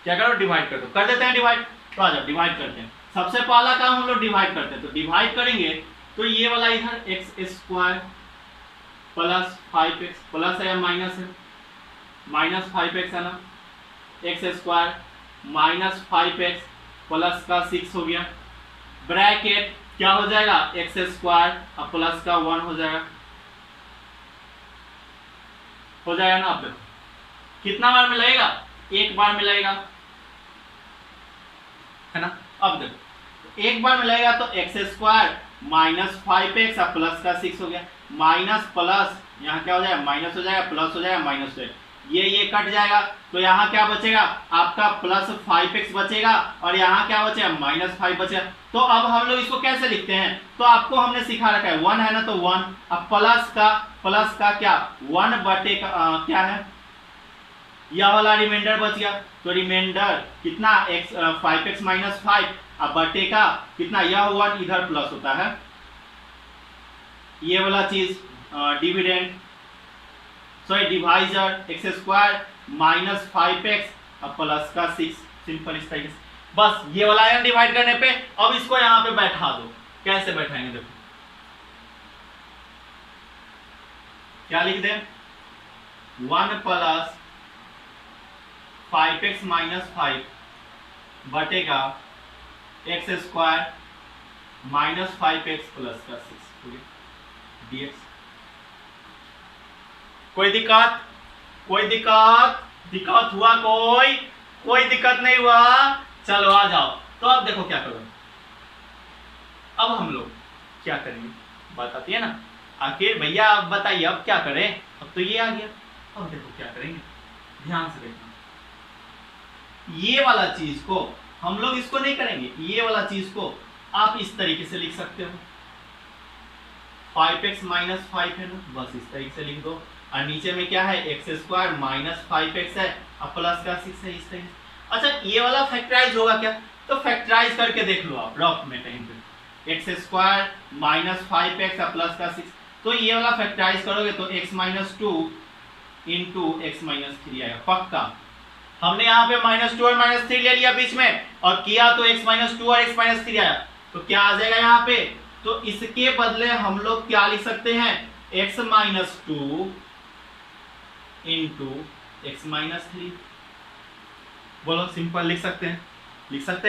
क्या करो? डिवाइड कर दो। कर देते हैं डिवाइड, तो आ जाओ डिवाइड करते हैं। सबसे पहला काम हम लोग डिवाइड करते हैं, तो डिवाइड करेंगे तो ये वाला इधर x square plus 5x plus है या माइनस है, माइनस 5x है ना, x square minus 5x plus का 6 हो गया, ब्रैकेट क्या हो जाएगा एक्स स्क्वायर और प्लस का 1 हो जाएगा ना। अब देखो कितना बार में लगेगा, एक बार में लगेगा है ना। अब देखो एक बार में लगेगा तो एक्स स्क्वायर माइनस 5x और प्लस का 6 हो गया, माइनस प्लस यहाँ क्या हो जाएगा माइनस हो जाएगा, प्लस हो जाएगा, माइनस हो जाएगा, ये कट जाएगा तो यहाँ क्या बचेगा आपका प्लस 5x बचेगा और यहाँ क्या बचेगा माइनस 5 बचेगा। तो अब हम लोग इसको कैसे लिखते हैं, तो आपको हमने सिखा रखा है 1 है ना, तो 1 अब प्लस का क्या 1 बटे का क्या है, यह वाला रिमाइंडर बच गया, तो रिमाइंडर कितना x 5x माइनस 5 अब बटे का कितना यह 1 इधर प्लस होता है, ये वाला चीज dividend sorry divisor x square minus 5x और प्लस का 6, सिंपल इस तरीके से। बस ये वाला है डिवाइड करने पे। अब इसको यहाँ पे बैठा दो, कैसे बैठाएंगे देखो, क्या लिख दें 1 प्लस 5x माइनस 5 बटेगा x square minus 5x plus का 6 dx। कोई दिक्कत? दिक्कत हुआ? कोई दिक्कत नहीं हुआ? चलो आ जाओ। तो अब देखो क्या करो, अब हम लोग क्या करेंगे बताती है ना, आखिर भैया अब बताइए अब क्या करें, अब तो ये आ गया। अब देखो क्या करेंगे, ध्यान से देखना, ये वाला चीज को हम लोग इसको नहीं करेंगे, ये वाला चीज को आप इस तरीके से लिख सकते हो, 5x माइनस 5 है ना, बस इस तरीके से लिख दो, और नीचे में क्या है एक्स स्क्वायर माइनस 5x है और प्लस का 6 है, इस तरीके से। अच्छा ये वाला फैक्टराइज होगा क्या, तो फैक्टराइज करके देख लो आप रफ में कहीं पे, एक्स स्क्वायर माइनस 5x और प्लस का 6, तो ये वाला फैक्टराइज करोगे तो x minus 2 into x minus 3 आएगा पक्का। हमने यहाँ पे माइनस 2 और माइनस 3 ले लिया बीच में और किया तो x माइनस 2 और x माइनस 3 आया, तो क्या आ जाएगा यहाँ पे, तो इसके बदले हम लोग क्या लिख सकते हैं x minus 2 into x minus 3, बोलो सिंपल लिख सकते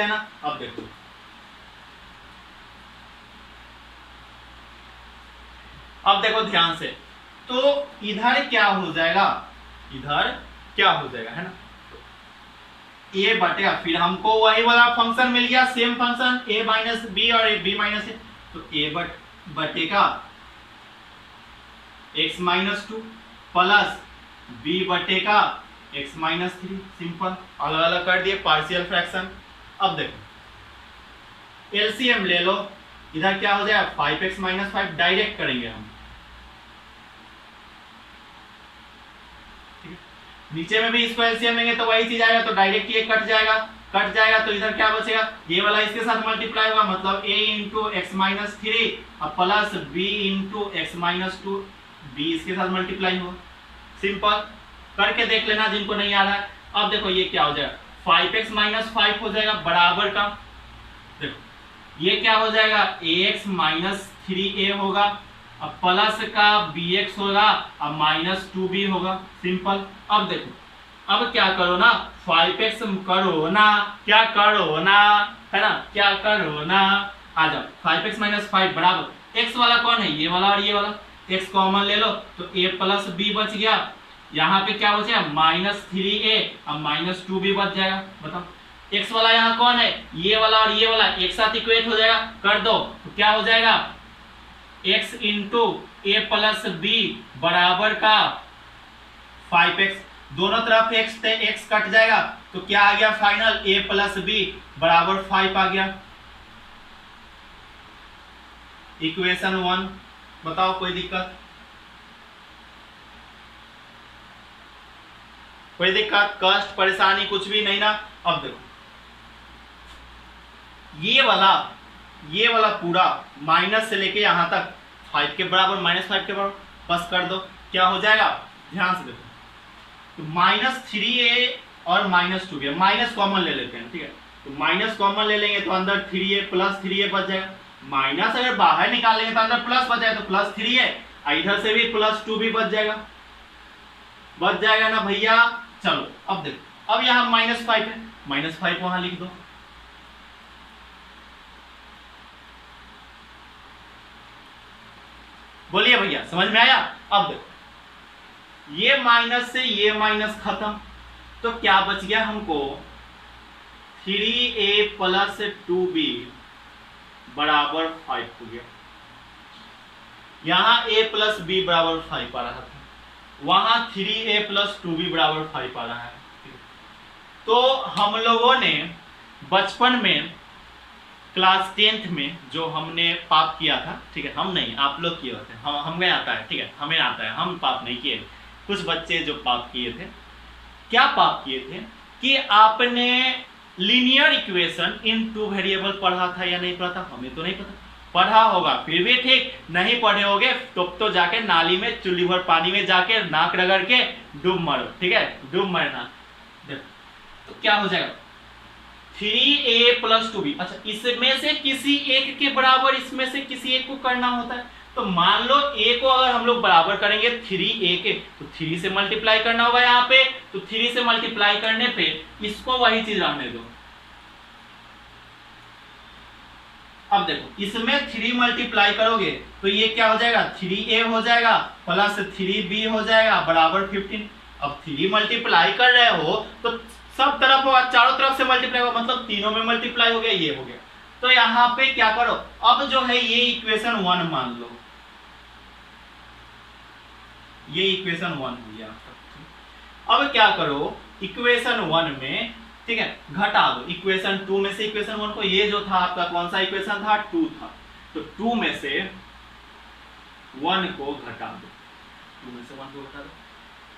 हैं ना। अब देखो ध्यान से, तो इधर क्या हो जाएगा है ना, a बटेगा, फिर हमको वही वाला फंक्शन मिल गया, same function a minus b और b माइनस ए, तो a बटेगा x माइनस 2 प्लस b बटेगा x माइनस 3, सिंपल अलग अलग कर दिए पार्शियल फ्रैक्शन। अब देखो एलसीएम ले लो, इधर क्या हो जाएगा 5x माइनस 5, डायरेक्ट करेंगे हम, नीचे में भी इसको एलसीएम लेंगे तो वही चीज आएगा, तो डायरेक्ट ये कट जाएगा तो इधर क्या बचेगा, ये वाला इसके साथ मल्टीप्लाई होगा, मतलब a इंटू एक्स माइनस 3 और plus b into x minus 2, b इसके साथ मल्टीप्लाई होगा, सिंपल करके देख लेना जिनको नहीं आ रहा है। अब देखो ये क्या हो जाएगा 5x माइनस 5 हो जाएगा बराबर का, देखो ये क्या हो जाएगा ax माइनस 3a होगा और प्लस का bx होगा और माइनस 2b होगा, सिंपल। अब देखो अब क्या करो ना 5x करो ना, क्या करो ना है ना, क्या करो ना, आ जाओ 5x माइनस 5 बराबर x वाला कौन है, ये वाला और ये वाला, x कॉमन ले लो तो a प्लस b बच गया, यहाँ पे क्या बचेगा माइनस 3a और माइनस 2b बच जाएगा। बताओ x वाला यहाँ कौन है, ये वाला और ये वाला एक साथ इक्वेट हो जाएगा, कर दो तो क्या हो जाएगा x इंटू ए प्लस बी बराबर का 5x, दोनों तरफ x कट जाएगा तो क्या आ गया फाइनल a प्लस बी बराबर 5 आ गया, इक्वेशन 1 बताओ कोई दिक्कत? कोई दिक्कत, कष्ट, परेशानी कुछ भी नहीं ना? अब देखो ये वाला पूरा माइनस से लेके यहां तक 5 के बराबर, -5 के बराबर बस कर दो, क्या हो जाएगा? ध्यान से देखो, तो -3a और -2b, माइनस कॉमन ले लेते हैं, ठीक है? तो माइनस कॉमन ले लेंगे तो अंदर 3a प्लस 3a बच जाएगा, माइनस अगर बाहर निकाल लेंगे तो अंदर प्लस बच जाएगा, तो प्लस 3a, इधर से भी प्लस 2b बच जाएगा ना भैया? चलो अब देखो, अब यहाँ -5 है, -5 वहां लिख दो, बोलिए भैया समझ में आया? अब देखो ये माइनस से ये माइनस खत्म, तो क्या बच गया हमको? 3a प्लस 2b बराबर 5 हो गया। यहां a प्लस b बराबर 5 आ रहा था, वहां 3a प्लस 2b बराबर 5 आ रहा है। तो हम लोगों ने बचपन में क्लास 10th में जो हमने पाप किया था, ठीक है, हम नहीं आप लोग किए होते, हमें आता है, ठीक है, हमें आता है, हम पाप नहीं किए, कुछ बच्चे जो पाप किए थे। क्या पाप किए थे कि आपने लीनियर इक्वेशन इन 2 वेरिएबल पढ़ा था या नहीं पढ़ा था? हमें तो नहीं पता, पढ़ा होगा फिर भी ठीक, नहीं पढ़े होगे तो जाके नाली में चुल्ली भर पानी में जाके नाक रगड़ के डूब मरो, ठीक है, डूब मरना। तो क्या हो जाएगा? 3a प्लस 2b, अच्छा इसमें से किसी एक के बराबर इसमें से किसी एक को करना होता है, तो मान लो a को अगर हम लोग बराबर करेंगे 3a के, तो 3 से मल्टीप्लाई करना होगा यहाँ पे, तो 3 से मल्टीप्लाई करने पे इसको वही चीज रहने दो। अब देखो इसमें 3 मल्टीप्लाई करोगे तो ये क्या हो जाएगा? 3a हो जाएगा प्लस 3b हो जाएगा बराबर 15। अब 3 मल्टीप्लाई कर रहे हो तो सब तरफ होगा, चारों तरफ से मल्टीप्लाई होगा, मतलब तीनों में मल्टीप्लाई हो गया, ये हो गया। तो यहाँ पे क्या करो, अब जो है ये इक्वेशन 1 मान लो, ये इक्वेशन 1 हो गया। अब क्या करो, इक्वेशन 1 में, ठीक है, घटा दो इक्वेशन 2 में से इक्वेशन 1 को। ये जो था आपका कौन सा इक्वेशन था? 2 था, तो 2 में से 1 को घटा दो, 2 में से 1 को घटा दो,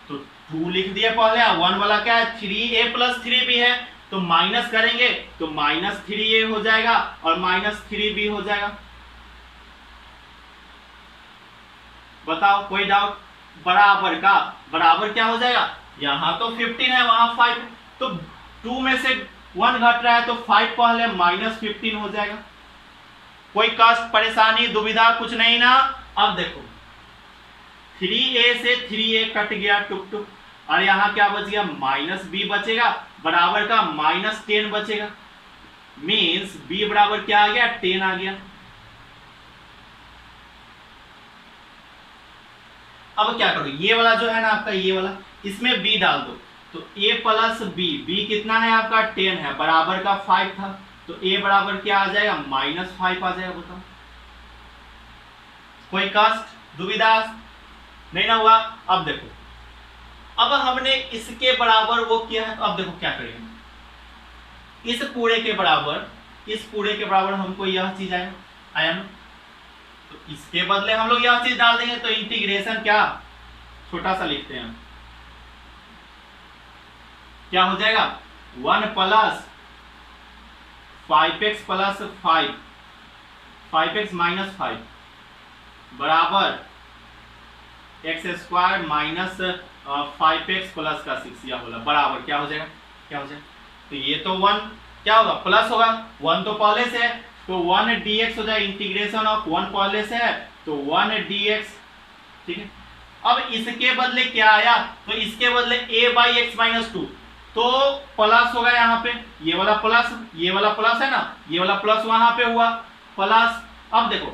तो 2 लिख दिया पहले, 1 वाला क्या है? 3a प्लस 3b है, तो माइनस करेंगे तो -3a हो जाएगा और -3b हो जाएगा। बताओ कोई डाउट? बराबर का बराबर क्या हो जाएगा? यहां तो 15 है, वहां 5 है, तो 2 में से 1 घट रहा है तो 5 पहले -15 हो जाएगा। कोई कष्ट परेशानी दुविधा कुछ नहीं ना? अब देखो 3a से 3a कट गया टुक टुक, और यहां क्या बच गया? -b बचेगा, बराबर का -10 बचेगा, मींस b बराबर क्या आ गया? 10 आ गया। अब क्या करो, ये वाला जो है ना आपका, ये वाला, इसमें b डाल दो, तो a प्लस b कितना है आपका? 10 है, बराबर का 5 था, तो a बराबर क्या आ जाएगा? -5 आ जाएगा। बताओ कोई कष्ट दुविधा नहीं ना हुआ? अब देखो, अब हमने इसके बराबर वो किया है, तो अब देखो क्या करेंगे, इस पूरे के बराबर हमको यह चीज आया ना, तो इसके बदले हम लोग यह चीज डाल देंगे, तो इंटीग्रेशन क्या छोटा सा लिखते हैं, क्या हो जाएगा? 1 plus 5x plus 5x minus 5 बराबर x² माइनस 5x प्लस का 6, या बोला बराबर क्या हो जाएगा? क्या हो जाएगा? तो ये तो 1 क्या होगा? प्लस होगा, 1 तो पहले से है, तो 1 dx हो जाएगा, इंटीग्रेशन ऑफ 1 पहले से है तो 1 dx, ठीक है। अब इसके बदले क्या आया? तो इसके बदले a/x-2, तो प्लस होगा यहाँ पे, ये वाला प्लस है ना, ये वाला प्लस वहां पे हुआ प्लस। अब देखो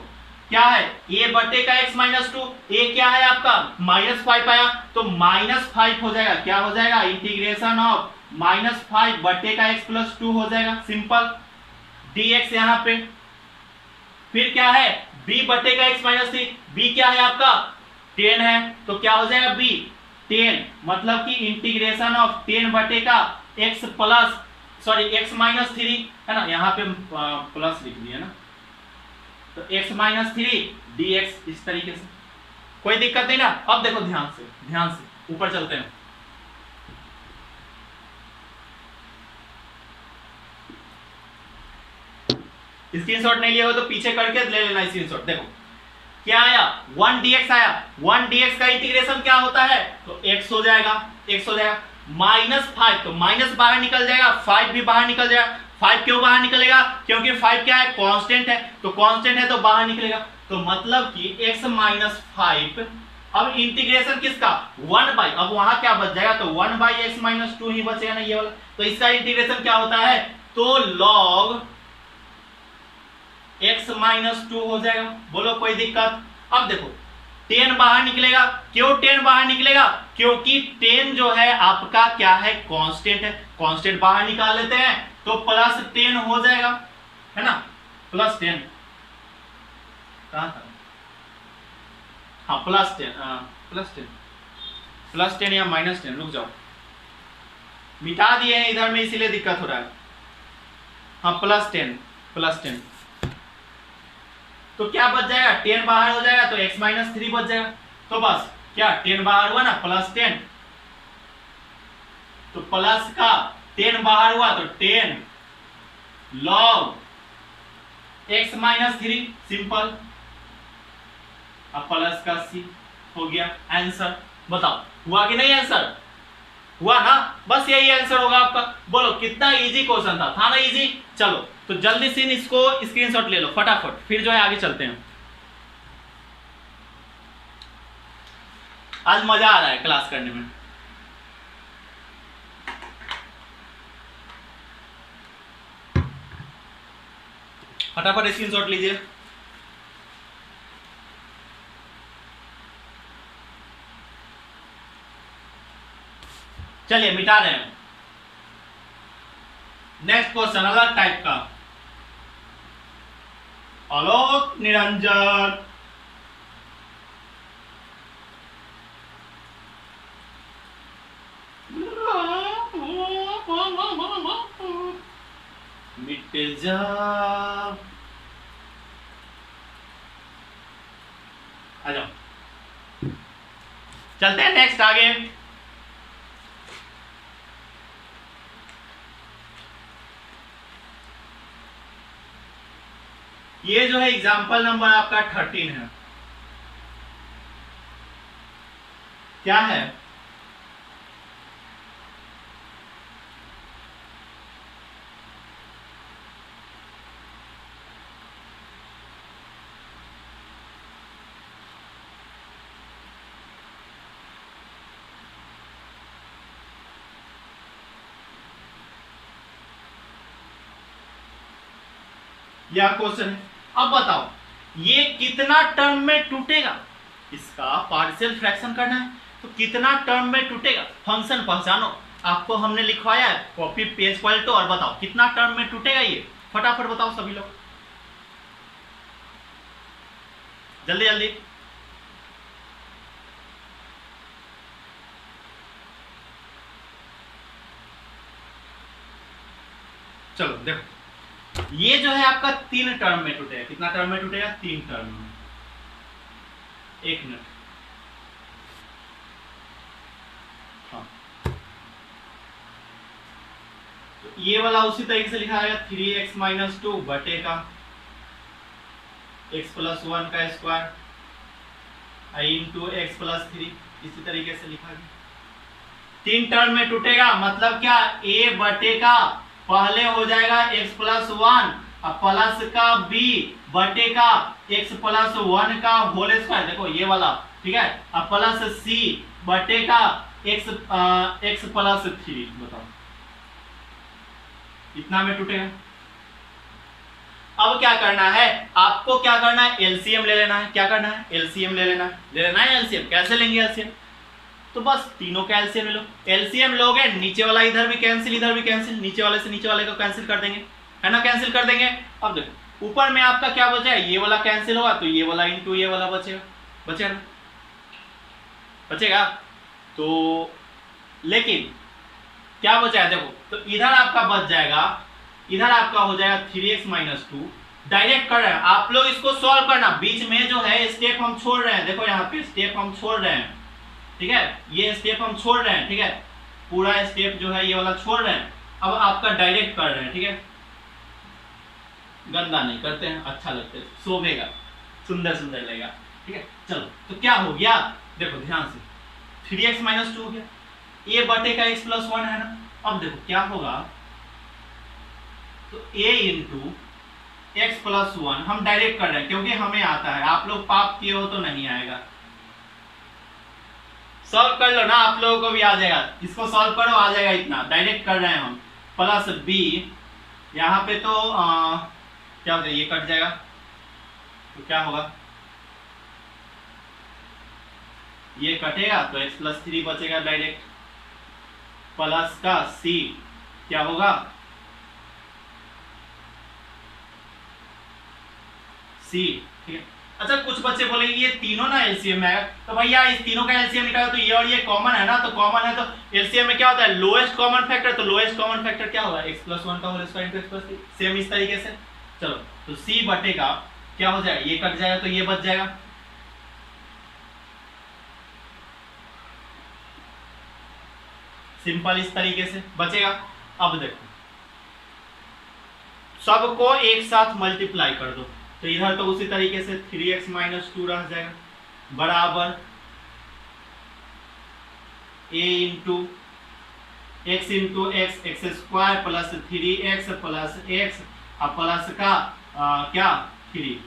क्या है, a बटे का x-2, a क्या है आपका? -5 आया, तो -5 हो जाएगा, क्या हो जाएगा? इंटीग्रेशन ऑफ -5 बटे का x + 2 हो जाएगा, सिंपल dx यहाँ पे। फिर क्या है? b बटे का x-3, b क्या है आपका? 10 है, तो क्या हो जाएगा? b 10, मतलब कि इंटीग्रेशन ऑफ 10 बटे का x -3 है ना, यहाँ पे प्लस लिख दिया ना, तो x minus three D x, इस तरीके से। कोई दिक्कत नहीं ना। अब देखो ध्यान से ऊपर चलते हैं। स्क्रीनशॉट नहीं लिया हो तो पीछे करके ले लेना स्क्रीनशॉट। देखो क्या आया, 1 dx आया। 1 dx का इंटीग्रेशन क्या होता है, तो x हो जाएगा, -5, तो माइनस बाहर निकल जाएगा, 5 भी बाहर निकल जाएगा। 5 क्यों बाहर निकलेगा, क्योंकि 5 क्या है, कांस्टेंट है, तो कांस्टेंट है तो बाहर निकलेगा। तो मतलब कि x माइनस 5, अब इंटीग्रेशन किसका, 1 अब वहां क्या बच जाएगा, तो 1/x माइनस 2 ही बचेगा ना ये वाला। तो इसका इंटीग्रेशन क्या होता है, तो log x माइनस 2 हो जाएगा। बोलो कोई दिक्कत। अब देखो 10 बाहर निकलेगा। क्यों 10 बाहर निकलेगा, क्योंकि 10 जो है आपका क्या है, कांस्टेंट है। कांस्टेंट बाहर निकाल लेते हैं तो +10 हो जाएगा, है ना, +10 कहां था, हाँ +10 या -10, रुक जाओ, मिटा दिए हैं इधर में इसीलिए दिक्कत हो रहा है। हाँ +10 तो क्या बच जाएगा, 10 बाहर हो जाएगा तो x माइनस 3 बच जाएगा। तो बस क्या 10 बाहर हुआ ना, +10, तो प्लस का 10 बाहर हुआ तो 10 log x माइनस 3, सिंपल। अब प्लस का c हो गया आंसर। बताओ हुआ कि नहीं, आंसर हुआ ना, बस यही आंसर होगा आपका। बोलो कितना इजी क्वेश्चन था ना, इजी। चलो तो जल्दी से इसको स्क्रीनशॉट ले लो फटाफट, फिर जो है आगे चलते हैं। आज मजा आ रहा है क्लास करने में। फटाफट स्क्रीनशॉट लीजिए। चलिए मिटा रहे हैं। नेक्स्ट क्वेश्चन अलग टाइप का। आलोक निरंजन, मिट जा। आ जाओ, चलते हैं नेक्स्ट आगे। ये जो है एग्जाम्पल नंबर आपका 13 है। क्या है, यह क्वेश्चन है। अब बताओ ये कितना टर्म में टूटेगा, इसका पार्शियल फ्रैक्शन करना है, तो कितना टर्म में टूटेगा, फंक्शन पहचानो। आपको हमने लिखवाया है, कॉपी पेज पलटो और बताओ कितना टर्म में टूटेगा ये, फटाफट बताओ सभी लोग, जल्दी जल्दी। चलो देखो ये जो है आपका 3 टर्म में टूटेगा। कितना टर्म में टूटेगा, 3 टर्म में। 1 मिनट, हाँ तो ये वाला उसी तरीके से लिखा जाएगा 3x माइनस 2 बटे का x प्लस 1 का स्क्वायर इंटू x प्लस 3, इसी तरीके से लिखा गया। 3 टर्म में टूटेगा मतलब क्या, a बटे का पहले हो जाएगा x प्लस 1 और प्लस का b बटे का x प्लस 1 का होल स्क्वायर, देखो ये वाला, ठीक है, और प्लस c बटे का x प्लस 3। बताओ इतना में टूटेगा। अब क्या करना है आपको, क्या करना है, एलसीएम ले लेना है। क्या करना है, एलसीएम ले लेना है एलसीएम। कैसे लेंगे एलसीएम, तो बस तीनों का एलसीएम ले लो। एलसीएम लोगे, नीचे वाला इधर भी कैंसिल, इधर भी कैंसिल, नीचे वाले से नीचे वाले को कैंसिल कर देंगे, है ना, कैंसिल कर देंगे। अब देखो ऊपर में आपका क्या बचा, ये वाला कैंसिल होगा तो ये वाला इंटू ये वाला बचेगा बचेगा। तो लेकिन क्या बचा है देखो, तो इधर आपका बच जाएगा, इधर आपका हो जाएगा 3x माइनस 2 डायरेक्ट कर रहे हैं आप लोग, इसको सॉल्व करना, बीच में जो है स्टेप हम छोड़ रहे हैं, देखो यहाँ पे स्टेप हम छोड़ रहे हैं, ठीक है, ये स्टेप हम छोड़ रहे हैं, ठीक है, पूरा स्टेप जो है ये वाला छोड़ रहे हैं, अब आपका डायरेक्ट कर रहे हैं, ठीक है, गंदा नहीं करते हैं, अच्छा लगता है, शोभेगा, सुंदर सुंदर लगेगा, ठीक है। चलो तो क्या हो गया, देखो ध्यान से, 3x - 2 हो गया, a बटे का x + 1 है ना, अब देखो क्या होगा, तो a × x + 1 हम डायरेक्ट कर रहे हैं क्योंकि हमें आता है, आप लोग पाप किए हो तो नहीं आएगा, सॉल्व कर लो ना, आप लोगों को भी आ जाएगा, इसको सॉल्व करो आ जाएगा, इतना डायरेक्ट कर रहे हैं हम, प्लस b, यहाँ पे तो क्या हो जाएगा, ये कट जाएगा, तो क्या होगा, ये कटेगा तो x + 3 बचेगा डायरेक्ट, प्लस का c क्या होगा, c, ठीक है। अच्छा कुछ बच्चे बोलेंगे ये तीनों ना एलसीएम में है, तो भैया इस तीनों का एलसीएम निकालो तो ये और ये कॉमन है ना, तो कॉमन है तो एलसीएम में क्या होता है, लोएस्ट कॉमन फैक्टर, तो लोएस्ट कॉमन फैक्टर क्या होगा, x + 1 का होल स्क्वायर × x + 3, सेम इस तरीके से। चलो तो c बटे का क्या हो जाएगा, ये कट जाएगा तो ये बच जाएगा, सिंपल इस तरीके से बचेगा। अब देखो सबको एक साथ मल्टीप्लाई कर दो, तो इधर तो उसी तरीके से 3x - 2 रह जाएगा, बराबर a × x × x² + 3x + x और प्लस का क्या 3,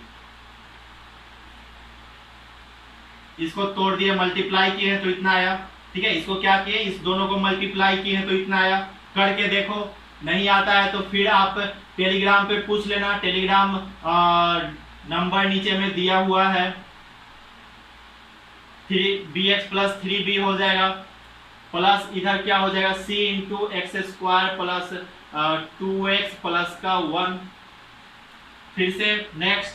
इसको तोड़ दिए, मल्टीप्लाई किए हैं तो इतना आया, ठीक है, इसको क्या किए, इस दोनों को मल्टीप्लाई किए हैं तो इतना आया, करके देखो, नहीं आता है तो फिर आप टेलीग्राम पे पूछ लेना, टेलीग्राम नंबर नीचे में दिया हुआ है, 3bx + 3b हो जाएगा, प्लस इधर क्या हो जाएगा, c × x² + 2x प्लस का 1, फिर से नेक्स्ट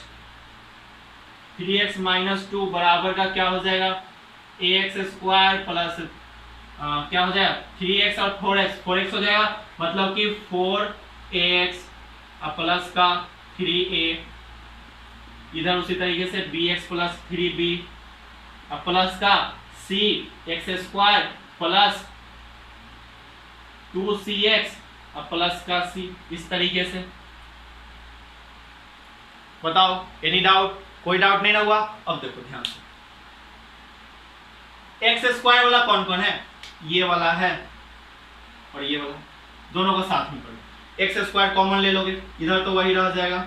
3x - 2 बराबर का क्या हो जाएगा, ax² प्लस क्या हो जाएगा 3x और 4x हो जाएगा, मतलब कि 4ax प्लस का 3a, इधर उसी तरीके से bx + 3b प्लस का c x² plus 2cx plus का c, इस तरीके से। बताओ एनी डाउट, कोई डाउट नहीं ना हुआ। अब देखो ध्यान से, x² वाला कौन कौन है, ये वाला है और ये वाला, दोनों को साथ में करो, x² कॉमन ले लोगे, इधर तो वही रह जाएगा,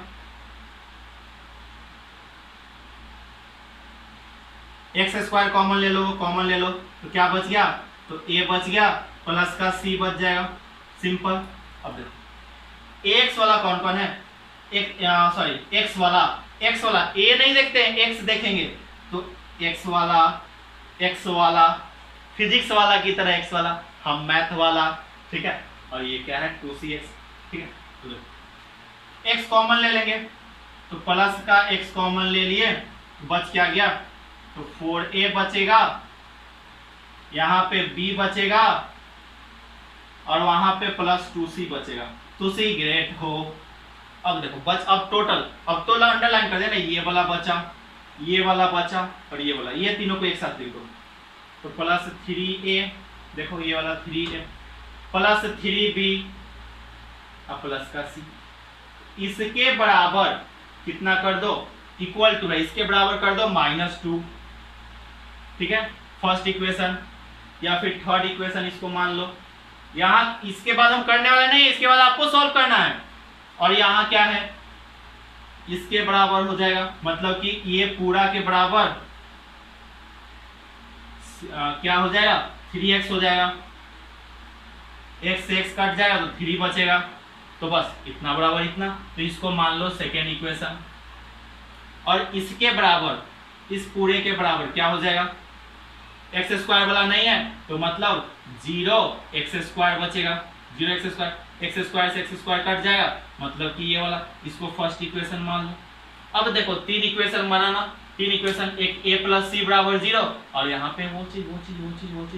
x² कॉमन ले लो, कॉमन ले लो तो क्या बच गया, तो a बच गया प्लस का c बच जाएगा, सिंपल। अब देखो x वाला कौन कौन है, सॉरी x वाला a नहीं देखते हैं, x देखेंगे तो x वाला फिजिक्स वाला की तरह x वाला, हम मैथ वाला, ठीक है, और ये क्या है 2cx, ठीक है, तो देखो x कॉमन ले लेंगे, तो प्लस का x कॉमन ले लिए, बच क्या गया, तो 4a बचेगा, यहाँ पे b बचेगा और वहां पे प्लस 2c बचेगा, तो c ग्रेट हो। अब देखो बच, अब टोटल, अब तो अंडरलाइन कर देना, ये वाला बचा, ये वाला बचा और ये वाला, ये तीनों को एक साथ लिख दो, तो प्लस 3a, देखो ये वाला 3a प्लस 3b और प्लस का c, इसके बराबर कितना कर दो, इक्वल टू है, इसके बराबर कर दो -2, ठीक है, फर्स्ट इक्वेशन या फिर थर्ड इक्वेशन इसको मान लो। यहाँ इसके बाद हम करने वाले नहीं, इसके बाद आपको सॉल्व करना है, और यहाँ क्या है, इसके बराबर हो जाएगा, मतलब कि ये पूरा के बराबर क्या हो जाएगा 3x हो जाएगा, x से x कट जाएगा तो 3 बचेगा, तो बस इतना बराबर इतना, तो इसको मान लो सेकेंड इक्वेशन, और इसके बराबर, इस पूरे के बराबर क्या हो जाएगा, x² वाला नहीं है तो मतलब 0x² बचेगा, 0x² से x² कट जाएगा, मतलब कि ये वाला, इसको फर्स्ट इक्वेशन मान लो। अब देखो 3 इक्वेशन बनाना, 3 इक्वेशन, एक a + c = 0 और यहाँ पे वो चीज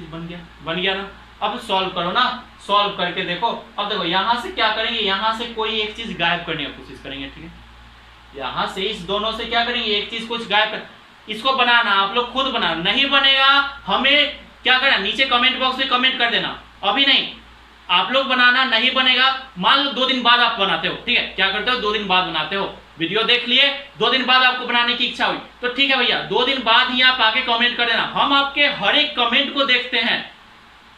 बन गया ना। अब सॉल्व करो ना, सॉल्व करके देखो। अब देखो यहाँ से क्या करेंगे, यहाँ से कोई एक चीज गायब करने की कोशिश करेंगे, ठीक है, यहाँ से इस दोनों से क्या करेंगे, एक चीज कुछ गायब कर, इसको बनाना आप लोग खुद बनाना, नहीं बनेगा हमें क्या करना, नीचे कमेंट बॉक्स में कमेंट कर देना, अभी नहीं, आप लोग बनाना, नहीं बनेगा मान लो 2 दिन बाद आप बनाते हो, ठीक है, क्या करते हो 2 दिन बाद बनाते हो, वीडियो देख लिए 2 दिन बाद आपको बनाने की इच्छा हुई तो ठीक है भैया 2 दिन बाद ही आप आके कमेंट कर देना, हम आपके हर एक कमेंट को देखते हैं,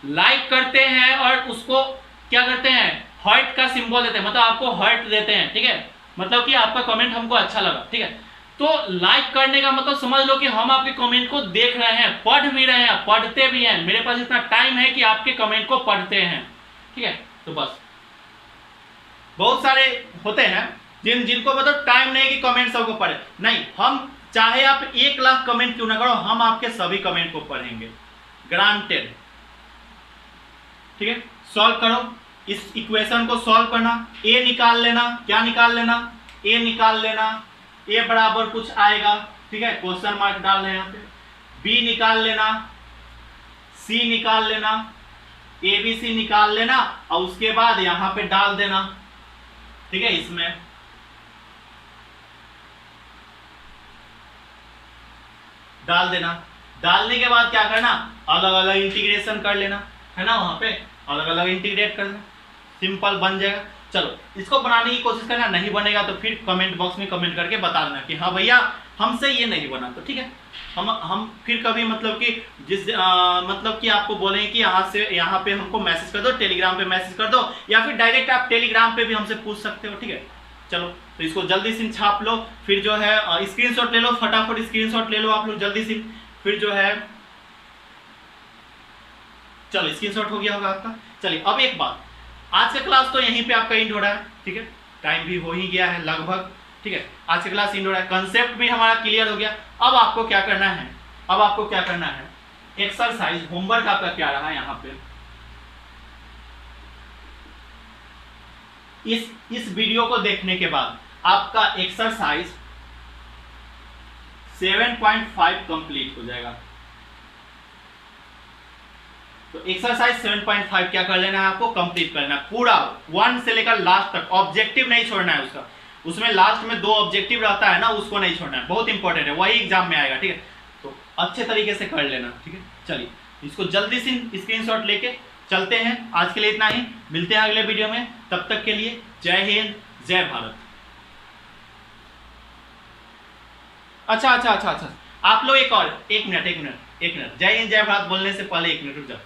लाइक करते हैं और उसको क्या करते हैं, हार्ट का सिंबल देते हैं, मतलब आपको हार्ट देते हैं, ठीक है, मतलब कि आपका कमेंट हमको अच्छा लगा, ठीक है, तो लाइक करने का मतलब समझ लो कि हम आपके कमेंट को देख रहे हैं, पढ़ भी रहे हैं, पढ़ते भी हैं, मेरे पास इतना टाइम है कि आपके कमेंट को पढ़ते हैं, ठीक है, तो बस बहुत सारे होते हैं जिनको मतलब टाइम नहीं कि कमेंट सबको पढ़े, नहीं, हम चाहे आप 1 लाख कमेंट क्यों ना करो, हम आपके सभी कमेंट को पढ़ेंगे, ग्रांटेड, ठीक है। सॉल्व करो, इस इक्वेशन को सॉल्व करना, ए निकाल लेना, क्या निकाल लेना, ए निकाल लेना, ए बराबर कुछ आएगा, ठीक है, क्वेश्चन मार्क डाल रहे हैं यहाँ पे, बी निकाल लेना, सी निकाल लेना, ए बी सी निकाल लेना और उसके बाद यहां पे डाल देना, ठीक है, इसमें डाल देना, डालने के बाद क्या करना, अलग अलग इंटीग्रेशन कर लेना, है ना, वहां पे अलग अलग इंटीग्रेट कर लेना, सिंपल बन जाएगा। चलो इसको बनाने की कोशिश करना, नहीं बनेगा तो फिर कमेंट बॉक्स में कमेंट करके बता देना कि हाँ भैया हमसे ये नहीं बना, तो ठीक है, हम फिर कभी मतलब कि मतलब कि आपको बोलेंगे कि यहाँ से यहाँ पे हमको मैसेज कर दो, टेलीग्राम पे मैसेज कर दो, या फिर डायरेक्ट आप टेलीग्राम पे भी हमसे पूछ सकते हो, ठीक है। चलो तो इसको जल्दी से छाप लो, फिर जो है स्क्रीनशॉट ले लो, फटाफट स्क्रीनशॉट ले लो आप लोग जल्दी से, फिर जो है चलो स्क्रीनशॉट हो गया होगा आपका। चलिए अब एक बात, आज का क्लास तो यहीं पे आपका एंड हो रहा है, ठीक है, टाइम भी हो ही गया है लगभग, ठीक है, आज का क्लास एंड हो रहा है, कंसेप्ट भी हमारा क्लियर हो गया। अब आपको क्या करना है, अब आपको क्या करना है, एक्सरसाइज होमवर्क आपका क्या रहा यहाँ पे, इस वीडियो को देखने के बाद आपका एक्सरसाइज 7.5 कंप्लीट हो जाएगा। तो एक्सरसाइज 7.5 क्या कर लेना है, आपको कंप्लीट करना है पूरा 1 से लेकर लास्ट तक, ऑब्जेक्टिव नहीं छोड़ना है उसका, उसमें लास्ट में 2 ऑब्जेक्टिव रहता है ना, उसको नहीं छोड़ना है, बहुत इंपॉर्टेंट है, वही एग्जाम में आएगा, ठीक है, तो अच्छे तरीके से कर लेना, ठीक है। चलिए इसको जल्दी से स्क्रीनशॉट लेके चलते हैं, आज के लिए इतना ही, मिलते हैं अगले वीडियो में, तब तक के लिए जय हिंद जय भारत। अच्छा, आप लोग एक मिनट, जय हिंद जय भारत बोलने से पहले 1 मिनट रुक जाओ,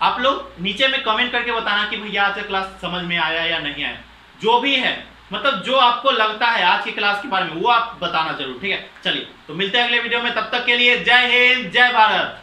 आप लोग नीचे में कमेंट करके बताना कि भैया आज का क्लास समझ में आया या नहीं आया, जो भी है, मतलब जो आपको लगता है आज की क्लास के बारे में वो आप बताना जरूर, ठीक है। चलिए तो मिलते हैं अगले वीडियो में, तब तक के लिए जय हिंद जय भारत।